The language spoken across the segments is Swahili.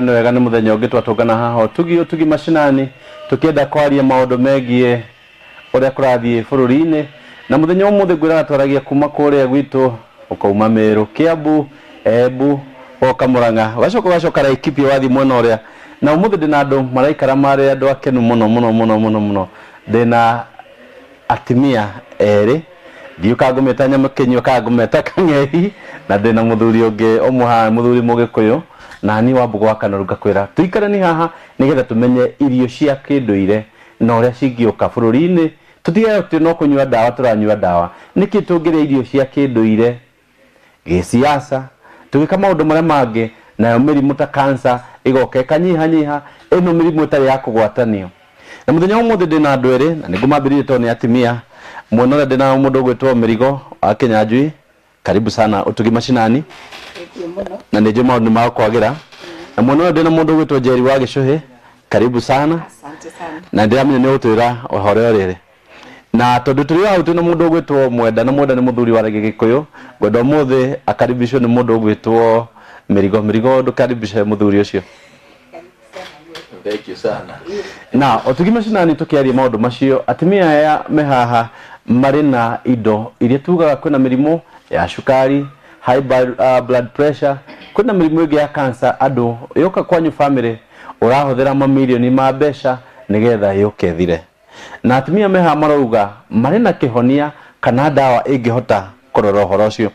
wega nĩ muthenya ũngĩ twatũngana haha tugi mashinani tukienda kwaria maũndũ megie ũrĩa kũrathiĩ bũrũri-inĩ na muthenya ũmũthĩ ngwĩra twaragia kuma kũrĩa gwitũ ukauma Meru, Kiambu, Embu, oka Murang'a gacoka Laikipia wathi mwena ũrĩa na ũmũthĩ ndĩna andũ maraikara marĩ andũ akenu mũno ndĩna atimia erĩ ndiuka ngũmeta Nyamukenyi ka ngũmeta Kang'ei na ndĩna mũthuri ũngĩ ũmwe mũthuri Mũgĩkũyũ na ni wa Mbugua Kanoru ngakwĩra tuikarani haha nigetha tumenye irio cia kĩndũire na ũrĩa cingĩũka bũrũri-inĩ tutigaga no kũnyua ndawa turanyua ndawa nĩkĩ tũngĩrĩa irio cia kĩndũire gĩsiasa tũgĩka maũndũ marĩa mangĩ na mĩrimũ ta cancer igoka ikanyihanyiha ĩno mĩrimũ ĩtarĩ ya kũgwatanio na mũthenya ũmũthĩ ndĩna andũ erĩ na nĩngũmambĩrĩrie tondũ nĩ atimia mwena ũrĩa ndĩna mũndũ ũgwĩtwo Mĩrigo wa Kĩnyanjui karibu sana utugi mashinani na nĩ njũma maũndũ ma kwagĩra na mwena ũrĩa ndĩna mũndũ ũgwĩtwo Njeri wa Gĩcũhĩ karibu sana asante sana na ndĩramenya nĩ ũtwĩra ũhoro ũrĩrĩ na tondũ tũrĩ hau twĩna mũndũ ũgwĩtwo Mwenda na Mwenda nĩ mũthuri wa Gĩgĩkũyũ ngwenda ũmũthĩ akaribishwo nĩ mũndũ ũgwĩtwo Mĩrigo ndũkaribishe mũthuri ũcio. Thank you sana. Na otugi mashinani tukiaria maũndũ macio atimia aya mehaha marĩ na indo iria tugaga kwĩna mĩrimũ ya cukari, high blood pressure, kwĩna mĩrimũ ĩngĩ ya cancer andũ yoka kwanyu family ũrahũthĩra mamilioni ma mbeca nigetha yoke thire na atimia mehaha marauga marĩ na kĩhonia kana ndawa ĩngĩhota kũrora ũhoro ũcio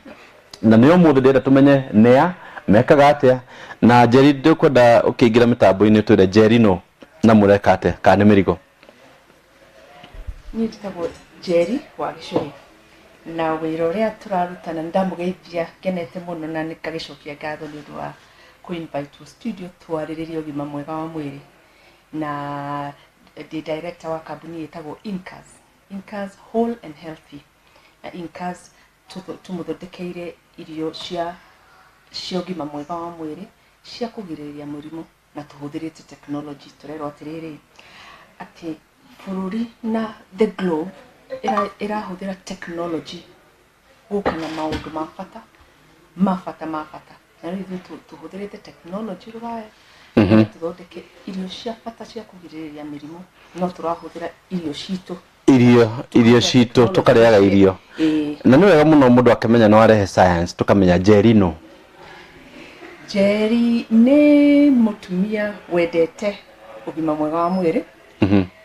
na nĩ ũmũthĩ ndĩrenda tumenye nĩa mekaga atĩa na Njeri ndĩkwenda ũkĩingĩra mĩtambo-inĩ twĩre Njeri no na mũreka atĩa kana nĩ Mĩrigo. Niĩ njĩtagwo Njeri wa Gĩcũhĩ na wĩra ũrĩa tũrarutana ndamũgeithia ngenete mũno na nĩkagĩcokia ngatho nĩ ũndũ wa kũ-invite studio twarĩrĩrie ũgima mwega wa mwĩrĩ na the director wa kambuni ĩtagwo Incas Whole and Healthy na Incas tũmũthondekeire irio cia ũgima mwega wa mwĩrĩ cia kũgirĩrĩria mũrimũ na tũhũthĩrĩte technology tũrerwo atĩrĩrĩ atĩ bũrũri na the globe ĩrahũthĩra technology gũka na maũndũ ma bata na rĩu tũhũthĩrĩte technology rũraya tũthondeke irio cia bata cia kũgirĩrĩria mĩrimũ no tũrahũthĩra irio citũ tũkarĩaga irio na nĩ wega mũno mũndũ akĩmenya no arehe science tukamenya Njeri no. Njeri nĩ mũtumia wendete ũgima mwega wa mwĩrĩ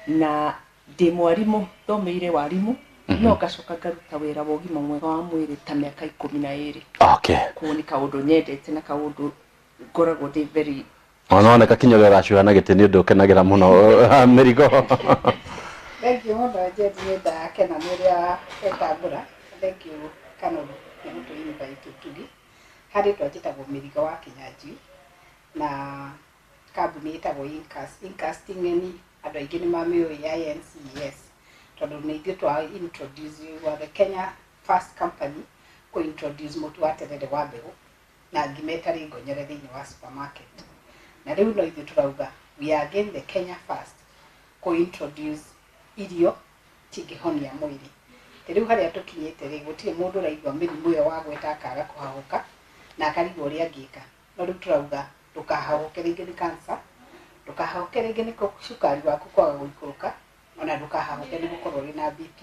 na ndĩ mwarimũ thomeire warimũ no ngacoka ngaruta wĩra wa ũgima mwega wa mwĩrĩ ta mĩaka 12. Okay. Kuo nĩ kaũndũ nyendete na kaũndũ ngoragwo ndĩ very oneka kinya ũrĩa ũracuha na gĩtĩ nĩ ũndũ ũkenagĩra mũno Mĩrigo. Thank you mũno Njeri nĩ ndakena nĩ ũrĩa etambũra. Thank you Kanoru nĩ mũtũ-invite tugi harĩ twajĩtagwo Mĩrigo wa Kĩnyanjui na kambuni ĩtagwo Incas ting'eni andũ aingĩ nĩ mamĩũĩ INCES tondũ nĩ ithuĩ twa introduce you were the Kenya first company to introduce mũtu wa terere wa mbegũ na ngima ĩtarĩ ngonyere thĩinĩ wa supermarket na rĩu no ithuĩ tũrauga we are again the Kenya first to introduce irio cingĩhonia mwĩrĩ rĩu harĩa tũkinyĩte rĩ gũtirĩ mũndũ ũraigua mĩrimũ ĩyo wa gweta akaga kũhahũka na akarigwo ũrĩa angĩka no rĩu tũrauga ndũkahahũke rĩngĩ nĩ cancer ndũkahahũke rĩngĩ nĩ cukari waku kwaga gũikũrũka ona ndũkahahũke nĩ gũkorwo wĩ na BP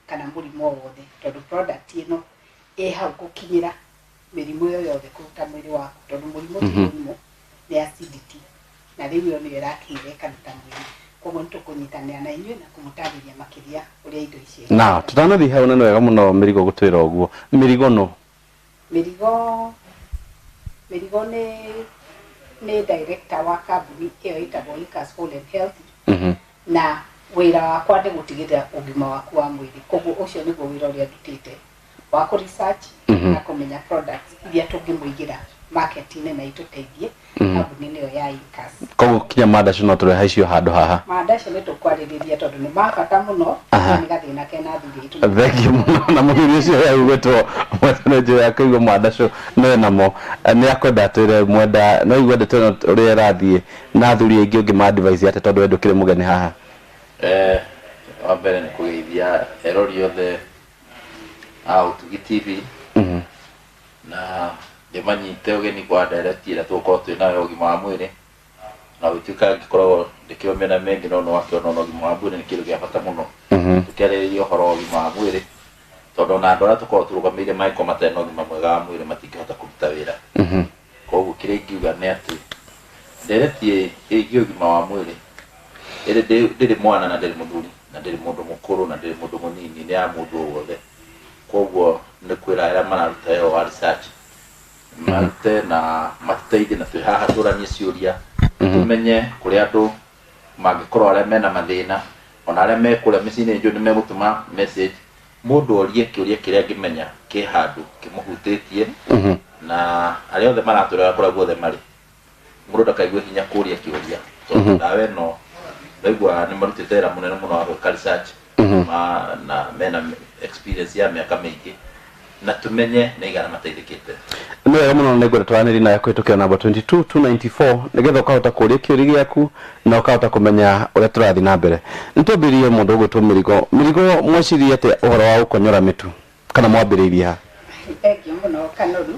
kana mũrimũ o wothe tondũ product ĩno ĩ hau gũkinyĩra mĩrimũ ĩyo yothe kũruta mwĩrĩ waku tondũ mũrimũ ti mũrimũ nĩ acidity na rĩu ĩyo nĩyo ĩrakinyĩra ĩkaruta mwĩrĩ koguo nĩ tũkũnyitanĩra na inyuĩ na kũmũtarĩria makĩria ũrĩa indo ici na tũtanathiĩ hau na nĩ wega mũno Mĩrigo gũtwĩra ũguo Mĩrigo no Mĩrigo nĩ director wa kambuni ĩyo ĩtagwo Incas Whole and Healthy na wĩra wakwa nĩ gũtigĩrĩra ũgima waku wa mwĩrĩ koguo ũcio nĩguo wĩra ũrĩa ndutĩte wa kũ research na kũmenya products iria tũngĩmũigĩra market-inĩ na itũteithie kambuni-inĩ ĩyo ya Incas. Koguo kinya mandaci no tũrehe icio handũ haha mandaci nĩ tũkwarĩrĩria tondũ nĩ ma bata mũno nĩ gathĩna kena thuri itu. Thank you mũno na mũthuri ũcio yagwĩtwo Mwenda njĩra ya kũigua mandaci no namo nĩ akwenda atwĩre Mwenda no igwendete ũrĩa rathiĩ na thuri aingĩ ũngĩ ma advice ate tondũ wendo kĩrĩ mũgeni haha. Wa mbere nĩ kũgeithia erori othe a Utugi TV na ndĩmanyite ũgeni kwa direct ĩrĩa tũkorwo twĩ nayo ũgima wa mwĩrĩ na wituka ngikoro ndikio mena mengi no wakiona no gima wa mwiri ni kindu gia bata muno tukiarĩrĩria ũhoro wa ũgima wa mwĩrĩ tondũ na andũ arĩa tũkoragwo tũrũgamĩrĩire mangĩkorwo matarĩ na ũgima mwega wa mwĩrĩ matingĩhota kũruta wĩra koguo kĩrĩa ingiuga nĩ atĩ nderetie ĩgiĩ ũgima wa mwĩrĩ ndĩrĩ mwana na ndĩrĩ mũthuri na ndĩrĩ mũndũ mũkũrũ na ndĩrĩ mũndũ mũnini nĩ ya mũndũ o wothe koguo nĩ kwĩra arĩa mararuta ĩyo wa research marute na matũteithie na twĩ haha tũranie ciũria tumenye kũrĩa andũ mangĩkorwo arĩa mena mathĩna ona arĩa mekũrĩa mĩciĩ-inĩ njũ nĩ megũtũma message mũndũ orie kĩũria kĩrĩa angĩmenya kĩ handũ kĩmũhutĩtie na arĩa othe maratũrera kũrĩa guothe marĩ mũndũ ndakaigue hinya kũũria kĩũria tondũ ndawa ĩno ndaigua nĩ marutĩte wĩra mũnene mũno wa gwĩka research na mena experience ya mĩaka mĩingĩ na tumenye nĩ igana mateithĩkĩte nĩ wega mũno nĩ ngwenda twanĩri nawe kũhĩtũkĩra namba 22294 nĩgetha ũkahota kũũria kĩũria gĩaku na ũkahota kũmenya ũrĩa tũrathiĩ na mbere nĩtwambĩrĩrie mũndũ ũgwĩtwo mĩrigo mwecirie atĩa ũhoro wa gũkonyora mĩtu kana mwambĩrĩirie ha Thengiũ mũno Kanoru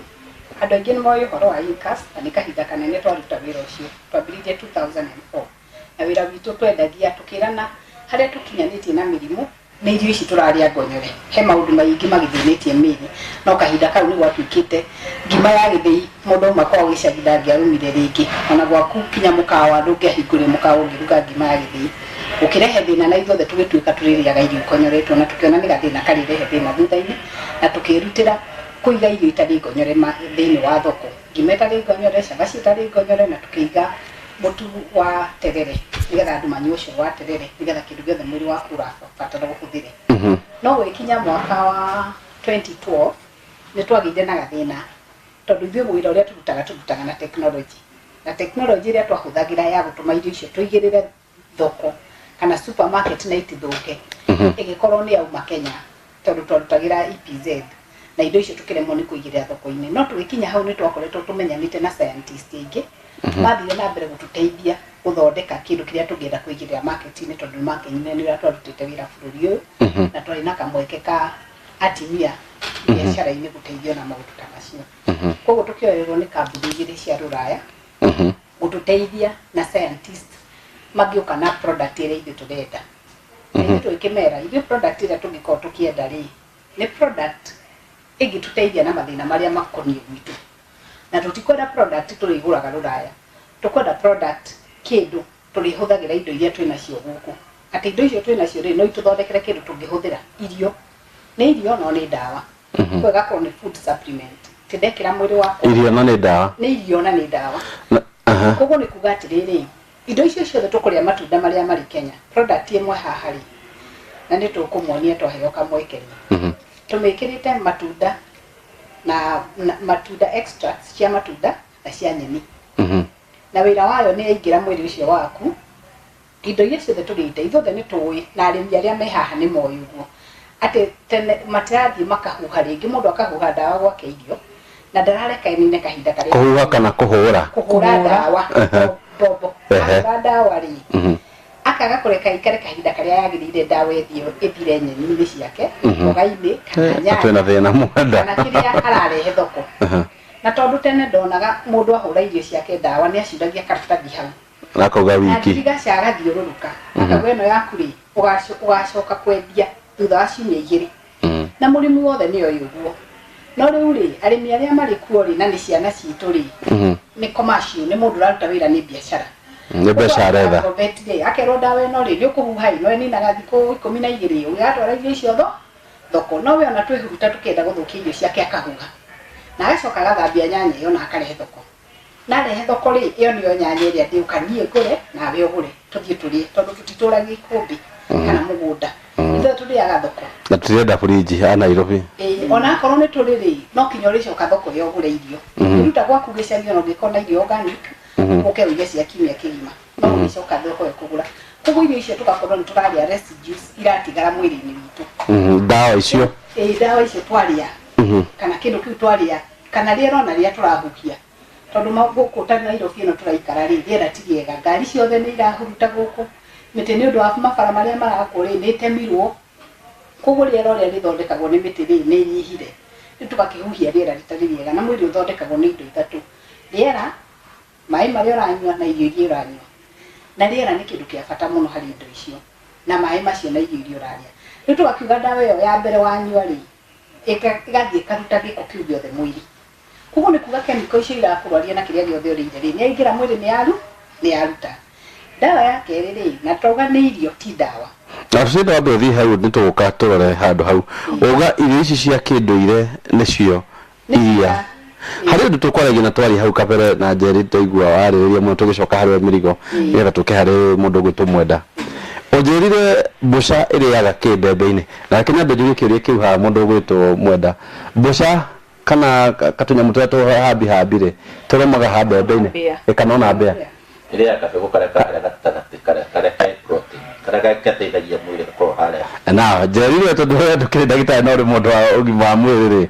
andũ aingĩ nĩ moĩ ũhoro wa UCAS na nĩ kahinda kanene twaruta wĩra ũcio twambĩrĩirie 2004 na wĩra witũ twendagia tũkĩrana harĩa tũkinyanĩtie na mĩrimũ nĩ irio ici tũrarĩa ngonyore he maũndũ maingĩ magĩthĩnĩtie mĩĩrĩ no kahinda kau nĩ gwatuĩkĩte ngima ya gĩthĩi mũndũ makoragwo gĩcagi ndangĩarũmire rĩngĩ ona gwaku kinya mũkawa ndũngĩahingũrĩra mũkawa ũngĩruga ngima ya gĩthĩi ũkĩrehe thĩna na ithuothe tũgĩtuĩka tũrĩrĩaga irio ikonyoretwo na tũkĩona nĩ gathĩna karĩrehe thĩna thutha-inĩ na tũkĩrutĩra kũiga irio itarĩ ngonyore thĩinĩ wa thoko ngima ĩtarĩ ngonyore cabaci ĩtarĩ ngonyore na tũkĩiga mũtu wa terere nĩgetha andũ manyue ũcũrũ wa terere nĩgetha kĩndũ gĩothe mwĩrĩ waku ũrabatara ũhũthĩre no gũgĩkinya mwaka wa 2012 nĩ twagĩire na gathĩna tondũ ithuĩ wĩra ũrĩa tũrutaga na tekinoronjĩ na tekinoronjĩ ĩrĩa twahũthagĩra ya gũtũma irio icio tũigĩrĩre thoko kana supermarket na itithũke ĩgĩkorwo nĩ yauma Kenya tondũ twarutagĩra EPZ na indo icio tũkĩremwo nĩ kũigĩrĩra thoko-inĩ no tũgĩkinya hau nĩ twakoretwo tũmenyanĩte na scientist aingĩ mathire na mbere gũtũteithia gũthondeka kĩndũ kĩrĩa tũngĩenda kũigĩrĩra market-inĩ tondũ market-inĩ nĩ ũrĩa twarutĩte wĩra bũrũri ũyũ na twarĩ na kamweke ka atimia biacara-inĩ gũteithio na maũndũ ta macio koguo tũkĩoererwo nĩ kambuni igĩrĩ cia rũraya gũtũteithia na scientist magĩũka na product ĩrĩa ithuĩ tũrenda na ithuĩ twĩkĩmera ithuĩ product ĩrĩa tũngĩkorwo tũkĩenda rĩ nĩ product ĩngĩtũteithia na mathĩna marĩa makoniĩ gwitũ na tũtikwenda product tũrĩgũraga rũraya tũkwenda product kĩndũ tũrĩhũthagĩra indo iria twĩnacio gũkũ atĩ indo icio twĩnacio rĩ no itũthondekere kĩndũ tũngĩhũthĩra irio nĩ irio no nĩ ndawa kwega korwo nĩ food supplement tindekĩra mwĩrĩ wakwa irio na nĩ ndawa nĩ irio na nĩ ndawa koguo nĩ kuga atĩrĩrĩ indo icio ciothe tũkũrĩa matunda marĩa marĩ Kenya product ĩmwe haha rĩ na nĩ tũkũmuonia twaheo kamweke tũmĩkĩrĩte matunda na matunda extracts cia matunda na cia nyeni na wĩra wayo nĩ yaingĩra mwĩrĩ ũcio waku indo iria ciothe tũrĩte ithuothe nĩ tũĩ na arĩmi arĩa me haha nĩ moĩ ũguo atĩ tene matirathiĩ makahuha rĩngĩ mũndũ akahuha ndawa gwake irio na ndarareka ĩnine kahinda karĩa kũhuha kana kũhũra ndawa bobo kũhũra ndawa rĩ akaga kũreka ikare kahinda karĩa yagĩrĩire ndawa ĩthire nyeni-inĩ ciake mboga-inĩ kana nyanya twĩna thĩna mwenda kana kĩrĩa ararehe thoko na tondũ tene ndonaga mũndũ ahũra irio ciake ndawa nĩ aciragia karatathi hau na kauga wiki na ndirigaca agathiũrũrũka akauga ĩno yaku rĩ ũgacoka kwendia thutha wa ciumia igĩrĩ na mũrĩmi wothe nĩ oĩ ũguo no rĩu rĩ arĩmi arĩa marĩ kuo rĩ na nĩ ciana citũ rĩ nĩ commercial nĩ mũndũ ũraruta wĩra nĩ biacara nĩ mbeca aretha akerwo ndawa ĩno rĩ nĩ ũkũhuha ĩno ĩninaga thikũ 12 ũgatwara irio icio thoko no we ona twĩhuruta tũkĩenda gũthũkia irio ciake akahuha na agacoka agathambia nyanya ĩyo na akarehe thoko na arehe thoko rĩ ĩyo nĩyo nyanya ĩrĩa ndĩũka niĩ ngũre nawe ũgũre tũthiĩ tũrĩe tondũ tũtitũragia ikũmbĩ kana mũgũnda ithuĩ tũrĩaga thoko na tũtirenda fridge ya Nairobi ona akorwo nĩ tũrĩ rĩ no kinya ũrĩcoka thoko ĩyo ũgũre irio ũruta gwaku gĩcagi ona ũngĩkorwo na irio organic ũke ũige cia kiumia kĩgima no ũrĩcoka thoko ĩyo kũgũra koguo irio icio tũgakorwo nĩ tũrarĩa residues iratigara mwĩrĩ-inĩ witũ ndawa icio ndawa icio twarĩa kana kĩndũ kĩu twarĩa kana rĩera ona rĩrĩa tũrahukia tondũ gũkũ ta Nairobi ĩno tũraikara rĩ rĩera ti rĩega ngari ciothe nĩ irahuruta gũkũ mĩtĩ nĩ ũndũ wa mabara marĩa marakwo rĩ nĩ temirwo koguo rĩera ũrĩa rĩthondekagwo nĩ mĩtĩ rĩ nĩ nyihire rĩu tũgakĩhuhia rĩera rĩtarĩ rĩega na mwĩrĩ ũthondekagwo nĩ indo ithatũ rĩera maĩ marĩa ũranyua na irio iria ũranyua na rĩera nĩ kĩndũ kĩa bata mũno harĩ indo icio na maĩ macio na irio ũrarĩa rĩu tũgakiuga ndawa ĩyo ya mbere wanyua rĩ ĩgathiĩ ĩkaruta gĩko kĩu gĩothe mwĩrĩ koguo nĩ kuga kemiko icio irakũrwaria na kĩrĩa gĩothe ũrĩire rĩ nĩaingĩra mwĩrĩ nĩ yaruta ndawa ya kerĩ rĩ na twauga nĩ irio ti ndawa na tũcenda wambe ũthiĩ hau nĩ tũgũka tũrore handũ hau uga irio ici cia kĩndũire nĩcio iria harĩ ũndũ tũkwaragia na twari hau kabere na Njeri tũigua warĩrĩria mũno tũgĩcoka harĩ mĩrigo nĩgetha tũke harĩ mũndũ gwĩtwo Mwenda ũnjĩrire mboca ĩrĩaga kĩmbembe-inĩ na Kenya ndĩrĩ kĩũria kĩu haha mũndũ gwĩtwo Mwenda mboca kana katunyamũ tũrĩa tũhambi rĩ tũromaga ha mbembe-inĩ ĩkanona mbea ĩrĩa kabego karĩa gatagatĩ karĩa ka protein karĩa gateithagia mwĩrĩ gũkorwo harĩa na Njeri tondũ ndũkĩrĩ ndagĩtarĩ no ũrĩ mũndũ wa ũgima wa mwĩrĩ rĩ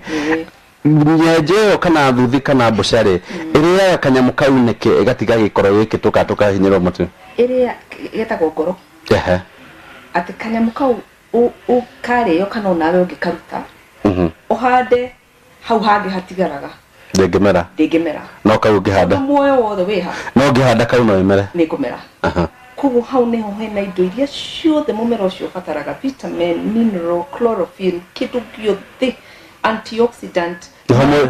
nyenje kana thuthi kana mboca rĩ ĩrĩaga kanyamũ kau nĩkĩ ĩgatiga gĩkoro gĩkĩ tũkahinyĩrwo matu ĩrĩa getagwo ngoro atĩ kanyamũ kau ũkarĩo kana onawe ũngĩkaruta ũhande hau hangĩ hatigaraga ndĩngĩmera no kau ũngĩhanda muoyo wothe wĩha no ũngĩhanda kau no ĩmere nĩngũmera koguo hau nĩho hena indo iria ciothe mũmera ũcio ũbataraga vitamin mineral chlorophyll kĩndũ gĩothe antioxidant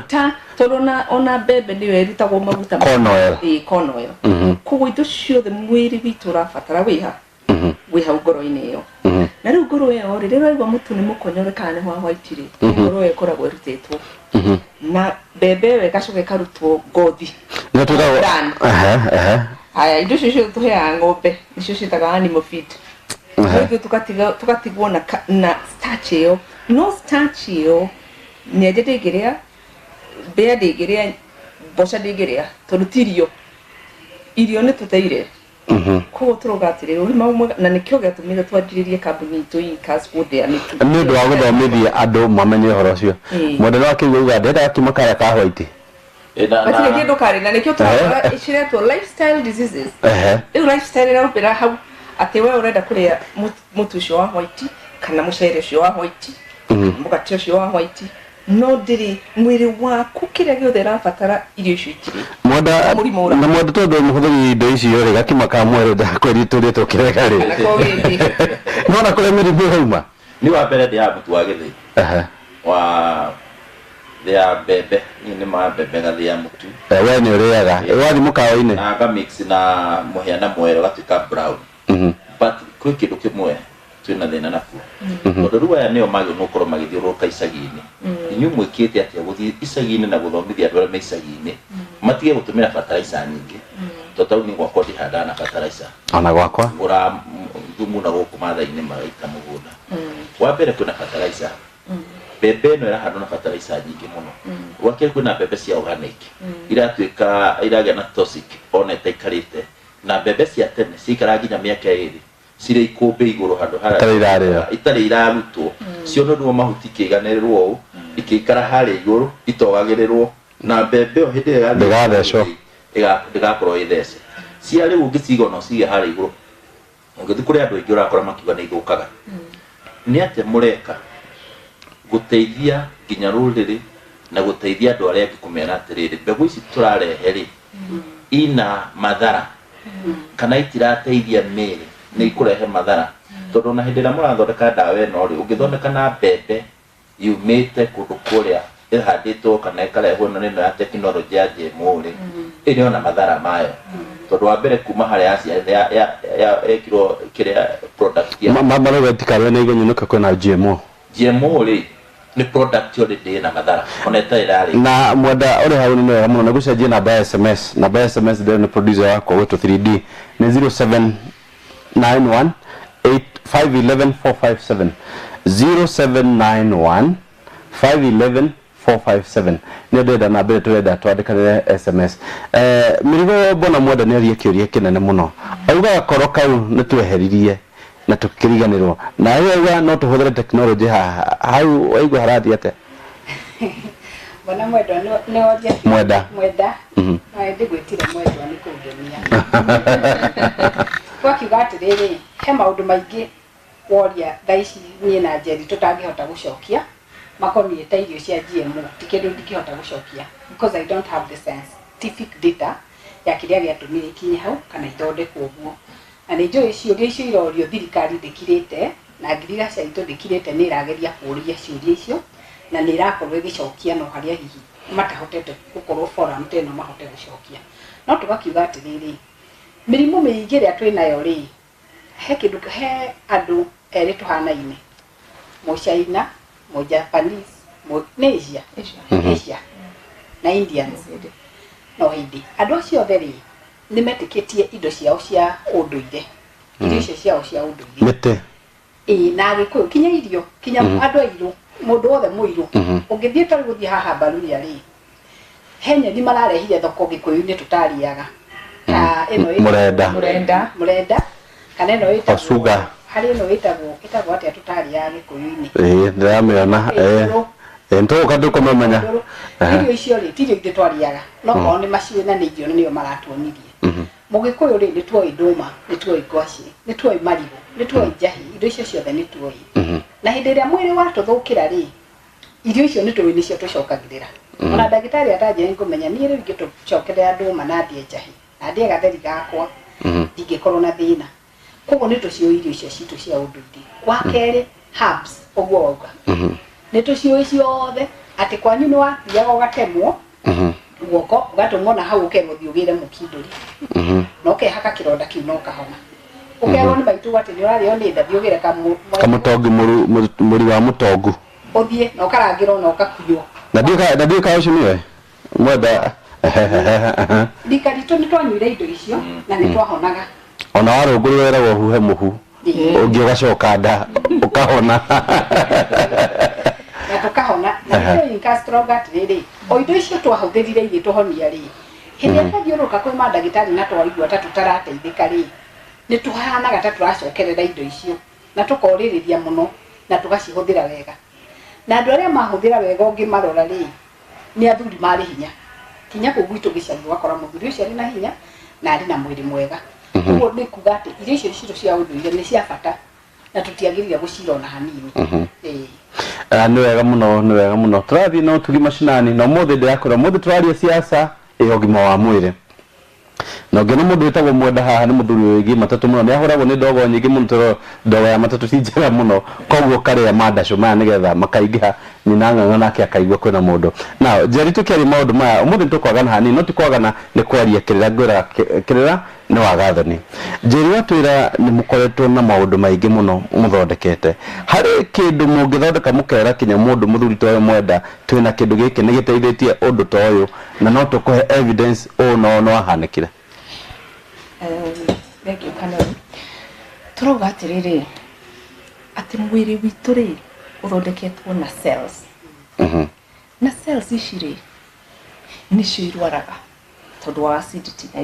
ta tondũ ona mbembe nĩyo ĩrutagwo maguta corn oil koguo indo ciothe mwĩrĩ witũ ũrabatara wĩha wĩ hau ngoro-inĩ ĩyo na rĩu ngoro ĩyo rĩrĩa ũraigua mũtu nĩ mũkonyore kana nĩ wa white rĩ ngoro ĩyo ĩkoragwo ĩrutĩtwo na mbembe ĩyo ĩgacoka ĩkarutwo ngothi haya indo icio ciothe tũheaga ng'ombe nĩcio ciĩtaga animal feed ithuĩ tũgatigwo na starch ĩyo no starch ĩyo nĩenje ndĩngĩrĩa mbĩa ndĩngĩrĩa mboca ndĩngĩrĩa tondũ ti irio nĩ tũteire koguo tũroga atĩrĩrĩ ũgima mwega na nĩkĩo gĩatũmire twanjĩrĩrie kambuni itũ Incas Food nĩ ũndũ wa gũthomithia andũ mamenye ũhoro ũcio mũndũ no akĩigua uga ndenda gakima karĩa ka white batirĩ kĩndũ karĩ na nĩkĩo tũraga ciretwo lifestyle diseases rĩu lifestyle ĩraũmbĩra hau atĩ we ũrenda kũrĩa mũtu ũcio wa white kana mũcere ũcio wa white mũgate ũcio wa white no ndĩrĩ mwĩrĩ waku kĩrĩa gĩothe ũrabatara irio icio itirĩ Mwenda na Mwenda tondũ mũhũthĩri indo icio rĩ gakima ka mwerũ ndakweritũrĩtwo kĩrega rĩ no na kũrĩa mĩrimũ hauma nĩ wa mbere ndĩ ya mũtu wa gĩthĩi wa thĩa mbembe nĩ ma mbembe gathĩa mũtu we nĩ ũrĩaga wathi mũkawa-inĩ na ngamix na mũhĩa mwerũ gatuĩka brown but kwĩ kĩndũ kĩmwe twĩna thĩna nakuo tondũ rĩu aya nĩo magĩrĩirwo nĩ gũkorwo magĩthiũrũrũka icagi-inĩ inyuĩ mwĩkĩte atĩa gũthiĩ icagi-inĩ na gũthomithia andũ arĩa me icagi-inĩ matige gũtũmĩra fertilizer nyingĩ tondũ nĩ gwakwa ndihandaga na fertilizer ona gwakwa ngũra thumu na gũkũ mathai-inĩ magaita mũgũnda wa mbere kwĩna fertilizer mbembe ĩno ĩrahandwo na fertilizer nyingĩ mũno gwake kwĩna mbembe cia organic iratuĩka iragĩa na toxic ona itaikarĩte na mbembe cia tene ciikara nginya mĩaka 2 cirĩ ikũmbĩ igũrũ handũ harĩa itarĩ irarutwo cionorwo mahuti kĩiganĩrĩrwo ũũ ikĩikara harĩa igũrũ itogagĩrĩrwo na mbembe ĩyo hĩndĩ ndĩgathecwo ndĩgakorwo ĩthece cia rĩu ũngĩciga ona ũcige harĩa igũrũ ũngĩthiĩ kũrĩ andũ aingĩ ũrakora makiuga nĩ ithũkaga nĩ atĩa mũreka gũteithia nginya rũrĩrĩ na gũteithia andũ arĩa angĩ kũmera atĩrĩrĩ mbegũ ici tũrarehe rĩ ina madhara kana itirateithia mĩĩrĩ nĩ ikũrehe madhara tondũ na hĩndĩ ĩrĩa mũrathondeka ndawa ĩno rĩ ũngĩthondeka na mbembe yumĩte kũndũ kũrĩa ĩhandĩtwo kana ĩkarehwo ĩno ya tekinoronjĩ ya GMO rĩ ĩrĩ ona madhara mayo tondũ wa mbere kuma harĩa ya ekirwo kĩrĩa product ya marauga tikarĩa na igenyo nĩkĩo kwĩna GMO rĩ nĩ product already ĩna madhara ona ĩtarĩ rarĩ na Mwenda ũrĩ hau nĩ wega mũno na gũcenjia namba ya SMS namba ya SMS ndĩrĩ nĩ producer yakwa gwĩtwo 3D nĩ 0791 511 457 0791 511 457 nĩ ndĩrenda na mbere tũrenda twandĩkanĩre SMS mĩrigo bona Mwenda nĩ aria kĩũria kĩnene mũno auga koro kau nĩ tweheririe na tukiriganirwo na wewe no tuhũthĩre technology hau waigua harathiĩ atĩa bona Mwenda nĩ oje Mwenda na ndigwĩtire Mwenda nĩ kũngemia gwakiuga atĩrĩrĩ he maũndũ maingĩ woria thaa ici niĩ na Njeri tũtangĩhota gũcokia makoniĩ ta irio cia GMO ti kĩndũ ndingĩhota gũcokia because I don't have the scientific data ya kĩrĩa gĩatũmire ikinye hau kana ithondekwo ũguo na nĩ njũĩ ciũria icio irorio thirikari ndĩkirĩte na ngirigaca itũ ndĩkirĩte nĩ ĩrageria kũũria ciũria icio na nĩ ĩrakorwo ĩgĩcokia no harĩa hihi matahotete gũkorwo forum ta ĩno mahote gũcokia no tũgakiuga atĩrĩrĩ mĩrimũ mĩingĩ ĩrĩa twĩnayo rĩ he andũ erĩ tũhanaine Mũchina Mũjapanese Asia na Indians no hindi andũ acio othe rĩ nĩ metĩkĩtie indo ciao cia ũndũire irio icio ciao cia ũndũire mete na Gĩkũyũ kinya irio kinya andũ airũ mũndũ wothe mũirũ ũngĩthiĩ tarĩ gũthiĩ haha Mbaruria rĩ he nyeni mararehire thoko Gĩkũyũ-inĩ tũtariaga ta ĩno mũrenda kana ĩno ĩtagwo sugar harĩ ĩno ĩtagwo atĩa tũtariaga Gĩkũyũ-inĩ ndĩramĩona ntoka ndũkũmamenya irio icio rĩ tirio ithe twariaga no korwo nĩ maciĩ na nĩ irio nĩo maratuonirie Mũgĩkũyũ rĩ nĩ tuoĩ ndũma nĩ tuoĩ ngwacĩ nĩ tuoĩ marigũ nĩ tuoĩ njahi indo icio ciothe nĩ tuoĩ na hĩndĩ ĩrĩa mwĩrĩ watũthũkĩra rĩ irio icio nĩ tũĩ nĩcio tũcokagĩrĩra ona ndagĩtarĩ atanjĩra ngũmenya niĩ rĩu ingĩtũcokerera ndũma na ndĩe njahi na ndĩe gatheri gakwa ndingĩkorwo na thĩna koguo nĩ tũciũĩ irio icio citũ cia ũndũire wa kerĩ herbs ũguo wauga nĩ tũciũĩ ciothe atĩ kwanyu nĩ wathiaga ũgatemwo guoko ũgatũmwo na hau ũkegũthiĩ ũgĩre mũkindũri na ũkehaka kĩronda kĩu na ũkahona ũkerwo nĩ maitũ atĩ nĩ ũrarĩo nĩ nda thiĩ ũgĩre kamũtongu mũri wa mũtongu ũthiĩ na ũkarangĩrwo na ũkakuo na ndiĩ ka ũcio nĩwe mwenda rika ritũ nĩ twanyuire indo icio na nĩ twahonaga ona warũngũrĩ weragwo huhe mũhu ũngĩ ũgacoka nda ũkahona na tũkahona na nĩ ikastroga atĩrĩrĩ o indo icio twahũthĩrire igĩtũhonia rĩ hĩndĩ ĩrĩa twathiũrũrũka kwĩ mandagĩtarĩ na twaigua ta tũtarateithĩka rĩ nĩ tũhanaga ta tũracokerera indo icio na tũkorĩrĩria mũno na tũgacihũthĩra wega na andũ arĩa mahũthĩra wega ũngĩmarora rĩ nĩ athuri marĩ hinya kinya kũu gwitũ gĩcagi ũgakora mũthuri ũcio arĩ na hinya na arĩ na mwĩrĩ mwega ũguo nĩ kuga atĩ irio icio citũ cia ũndũire nĩ cia bata na tũtiagĩrĩire gũcira ona hanini nĩ wega mũno tũrathiĩ no tugi macinani na ũmũthĩ ndĩrakwĩra ũmũthĩ tũraria siasa ũgima wa mwĩrĩ na ngĩona mũndũ wĩtagwo mwenda haha nĩ mũthuri wĩgiĩ matatũ mũno nĩ ahũragwo nĩ ndogo nyingĩ mũno tondũ ndogo ya matatũ ti njega mũno koguo karĩa mandacũ maya nĩgetha makaingĩha nyina ng'ang'a nake akaigua kwĩna mũndũ na Njeri tũkĩaria maũndũ maya ũmũthĩ nĩtũkwagana hanini no ti kwagana nĩ kwaria kĩrĩra ngwĩra kĩrĩra nĩ wagathani Njeri watwĩra nĩ mũkoretwo na maũndũ maingĩ mũno mũthondekete harĩ kĩndũ mũngĩthondeka mũkera kinya mũndũ mũthuri ta ũyũ mwenda twĩna kĩndũ gĩkĩ nĩ gĩteithĩtie ũndũ ta ũyũ na no tũkũhe evidence no ahanĩkire Thank you, Kanoni. Tũrauga atĩrĩrĩ atĩ mwĩrĩ witũ rĩ ũthondeketwo na cells na cells ici rĩ nĩcio irwaraga tondũ wa acidity na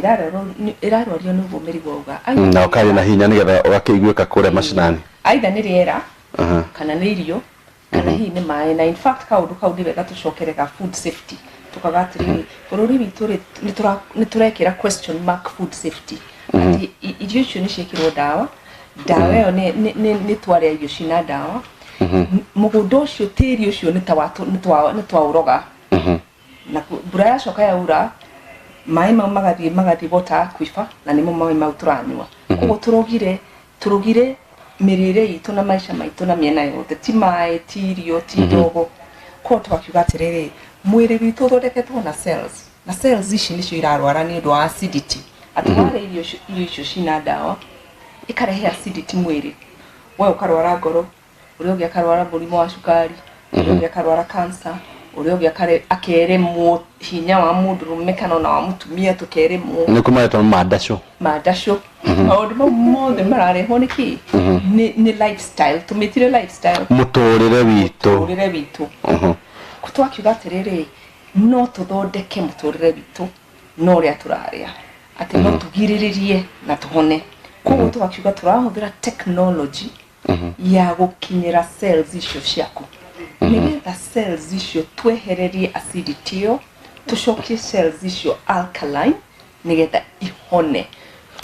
irarwario nĩguo mĩrimũ auga na ũkarĩ na hinya nĩgetha ũgakĩiguĩka kũrĩa macinani aitha nĩ rĩera kana nĩ irio kana hihi nĩ maĩ na in fact kaũndũ kau nĩ wega tũcokerera food safety tukaga atĩrĩrĩ bũrũri witũ rĩ nĩ tũrekĩra question mark food safety irio icio nĩ ciĩkĩrwo ndawa ĩyo nĩ twarĩa irio cina ndawa mũgũnda ũcio tĩri ũcio nĩ twaũroga na mbura yacoka yaura maĩ mau magathiĩ gota kwiba na nĩmo maĩ mau tũranyua koguo tũrugire mĩrĩre itũ na maica maitũ na mĩena yothe ti maĩ ti irio ti ndogo koguo tũgakiuga atĩrĩrĩ mwĩrĩ witũ ũthondeketwo na cells ici nĩcio irarwara nĩ ũndũ wa acidity atwarĩa irio icio cina ndawa ikarehe acidity mwĩrĩ we ũkarwara ngoro ũrĩa ũngĩ akarwara mũrimũ wa cukari ũrĩa ũngĩ akarwara cancer ũrĩa ũngĩ akeremwo hinya wa mũndũrũme kana ona wa mũtumia tũkeremwo nĩ kũmaretwo mandacũ maũndũ mau mothe mararehwo nĩkĩ nĩ lifestyle tũmĩtire lifestyle mũtũrĩre witũ twakiuga atĩrĩrĩ no tũthondeke mũtũrĩre witũ no ũrĩa tũrarĩa atĩ no tũgirĩrĩrie na tũhone koguo tũgakiuga tũrahũthĩra technology ya gũkinyĩra cells icio ciaku nĩgetha cells icio twehererie acidity ĩyo tũcokie cells icio alkaline nĩgetha ihone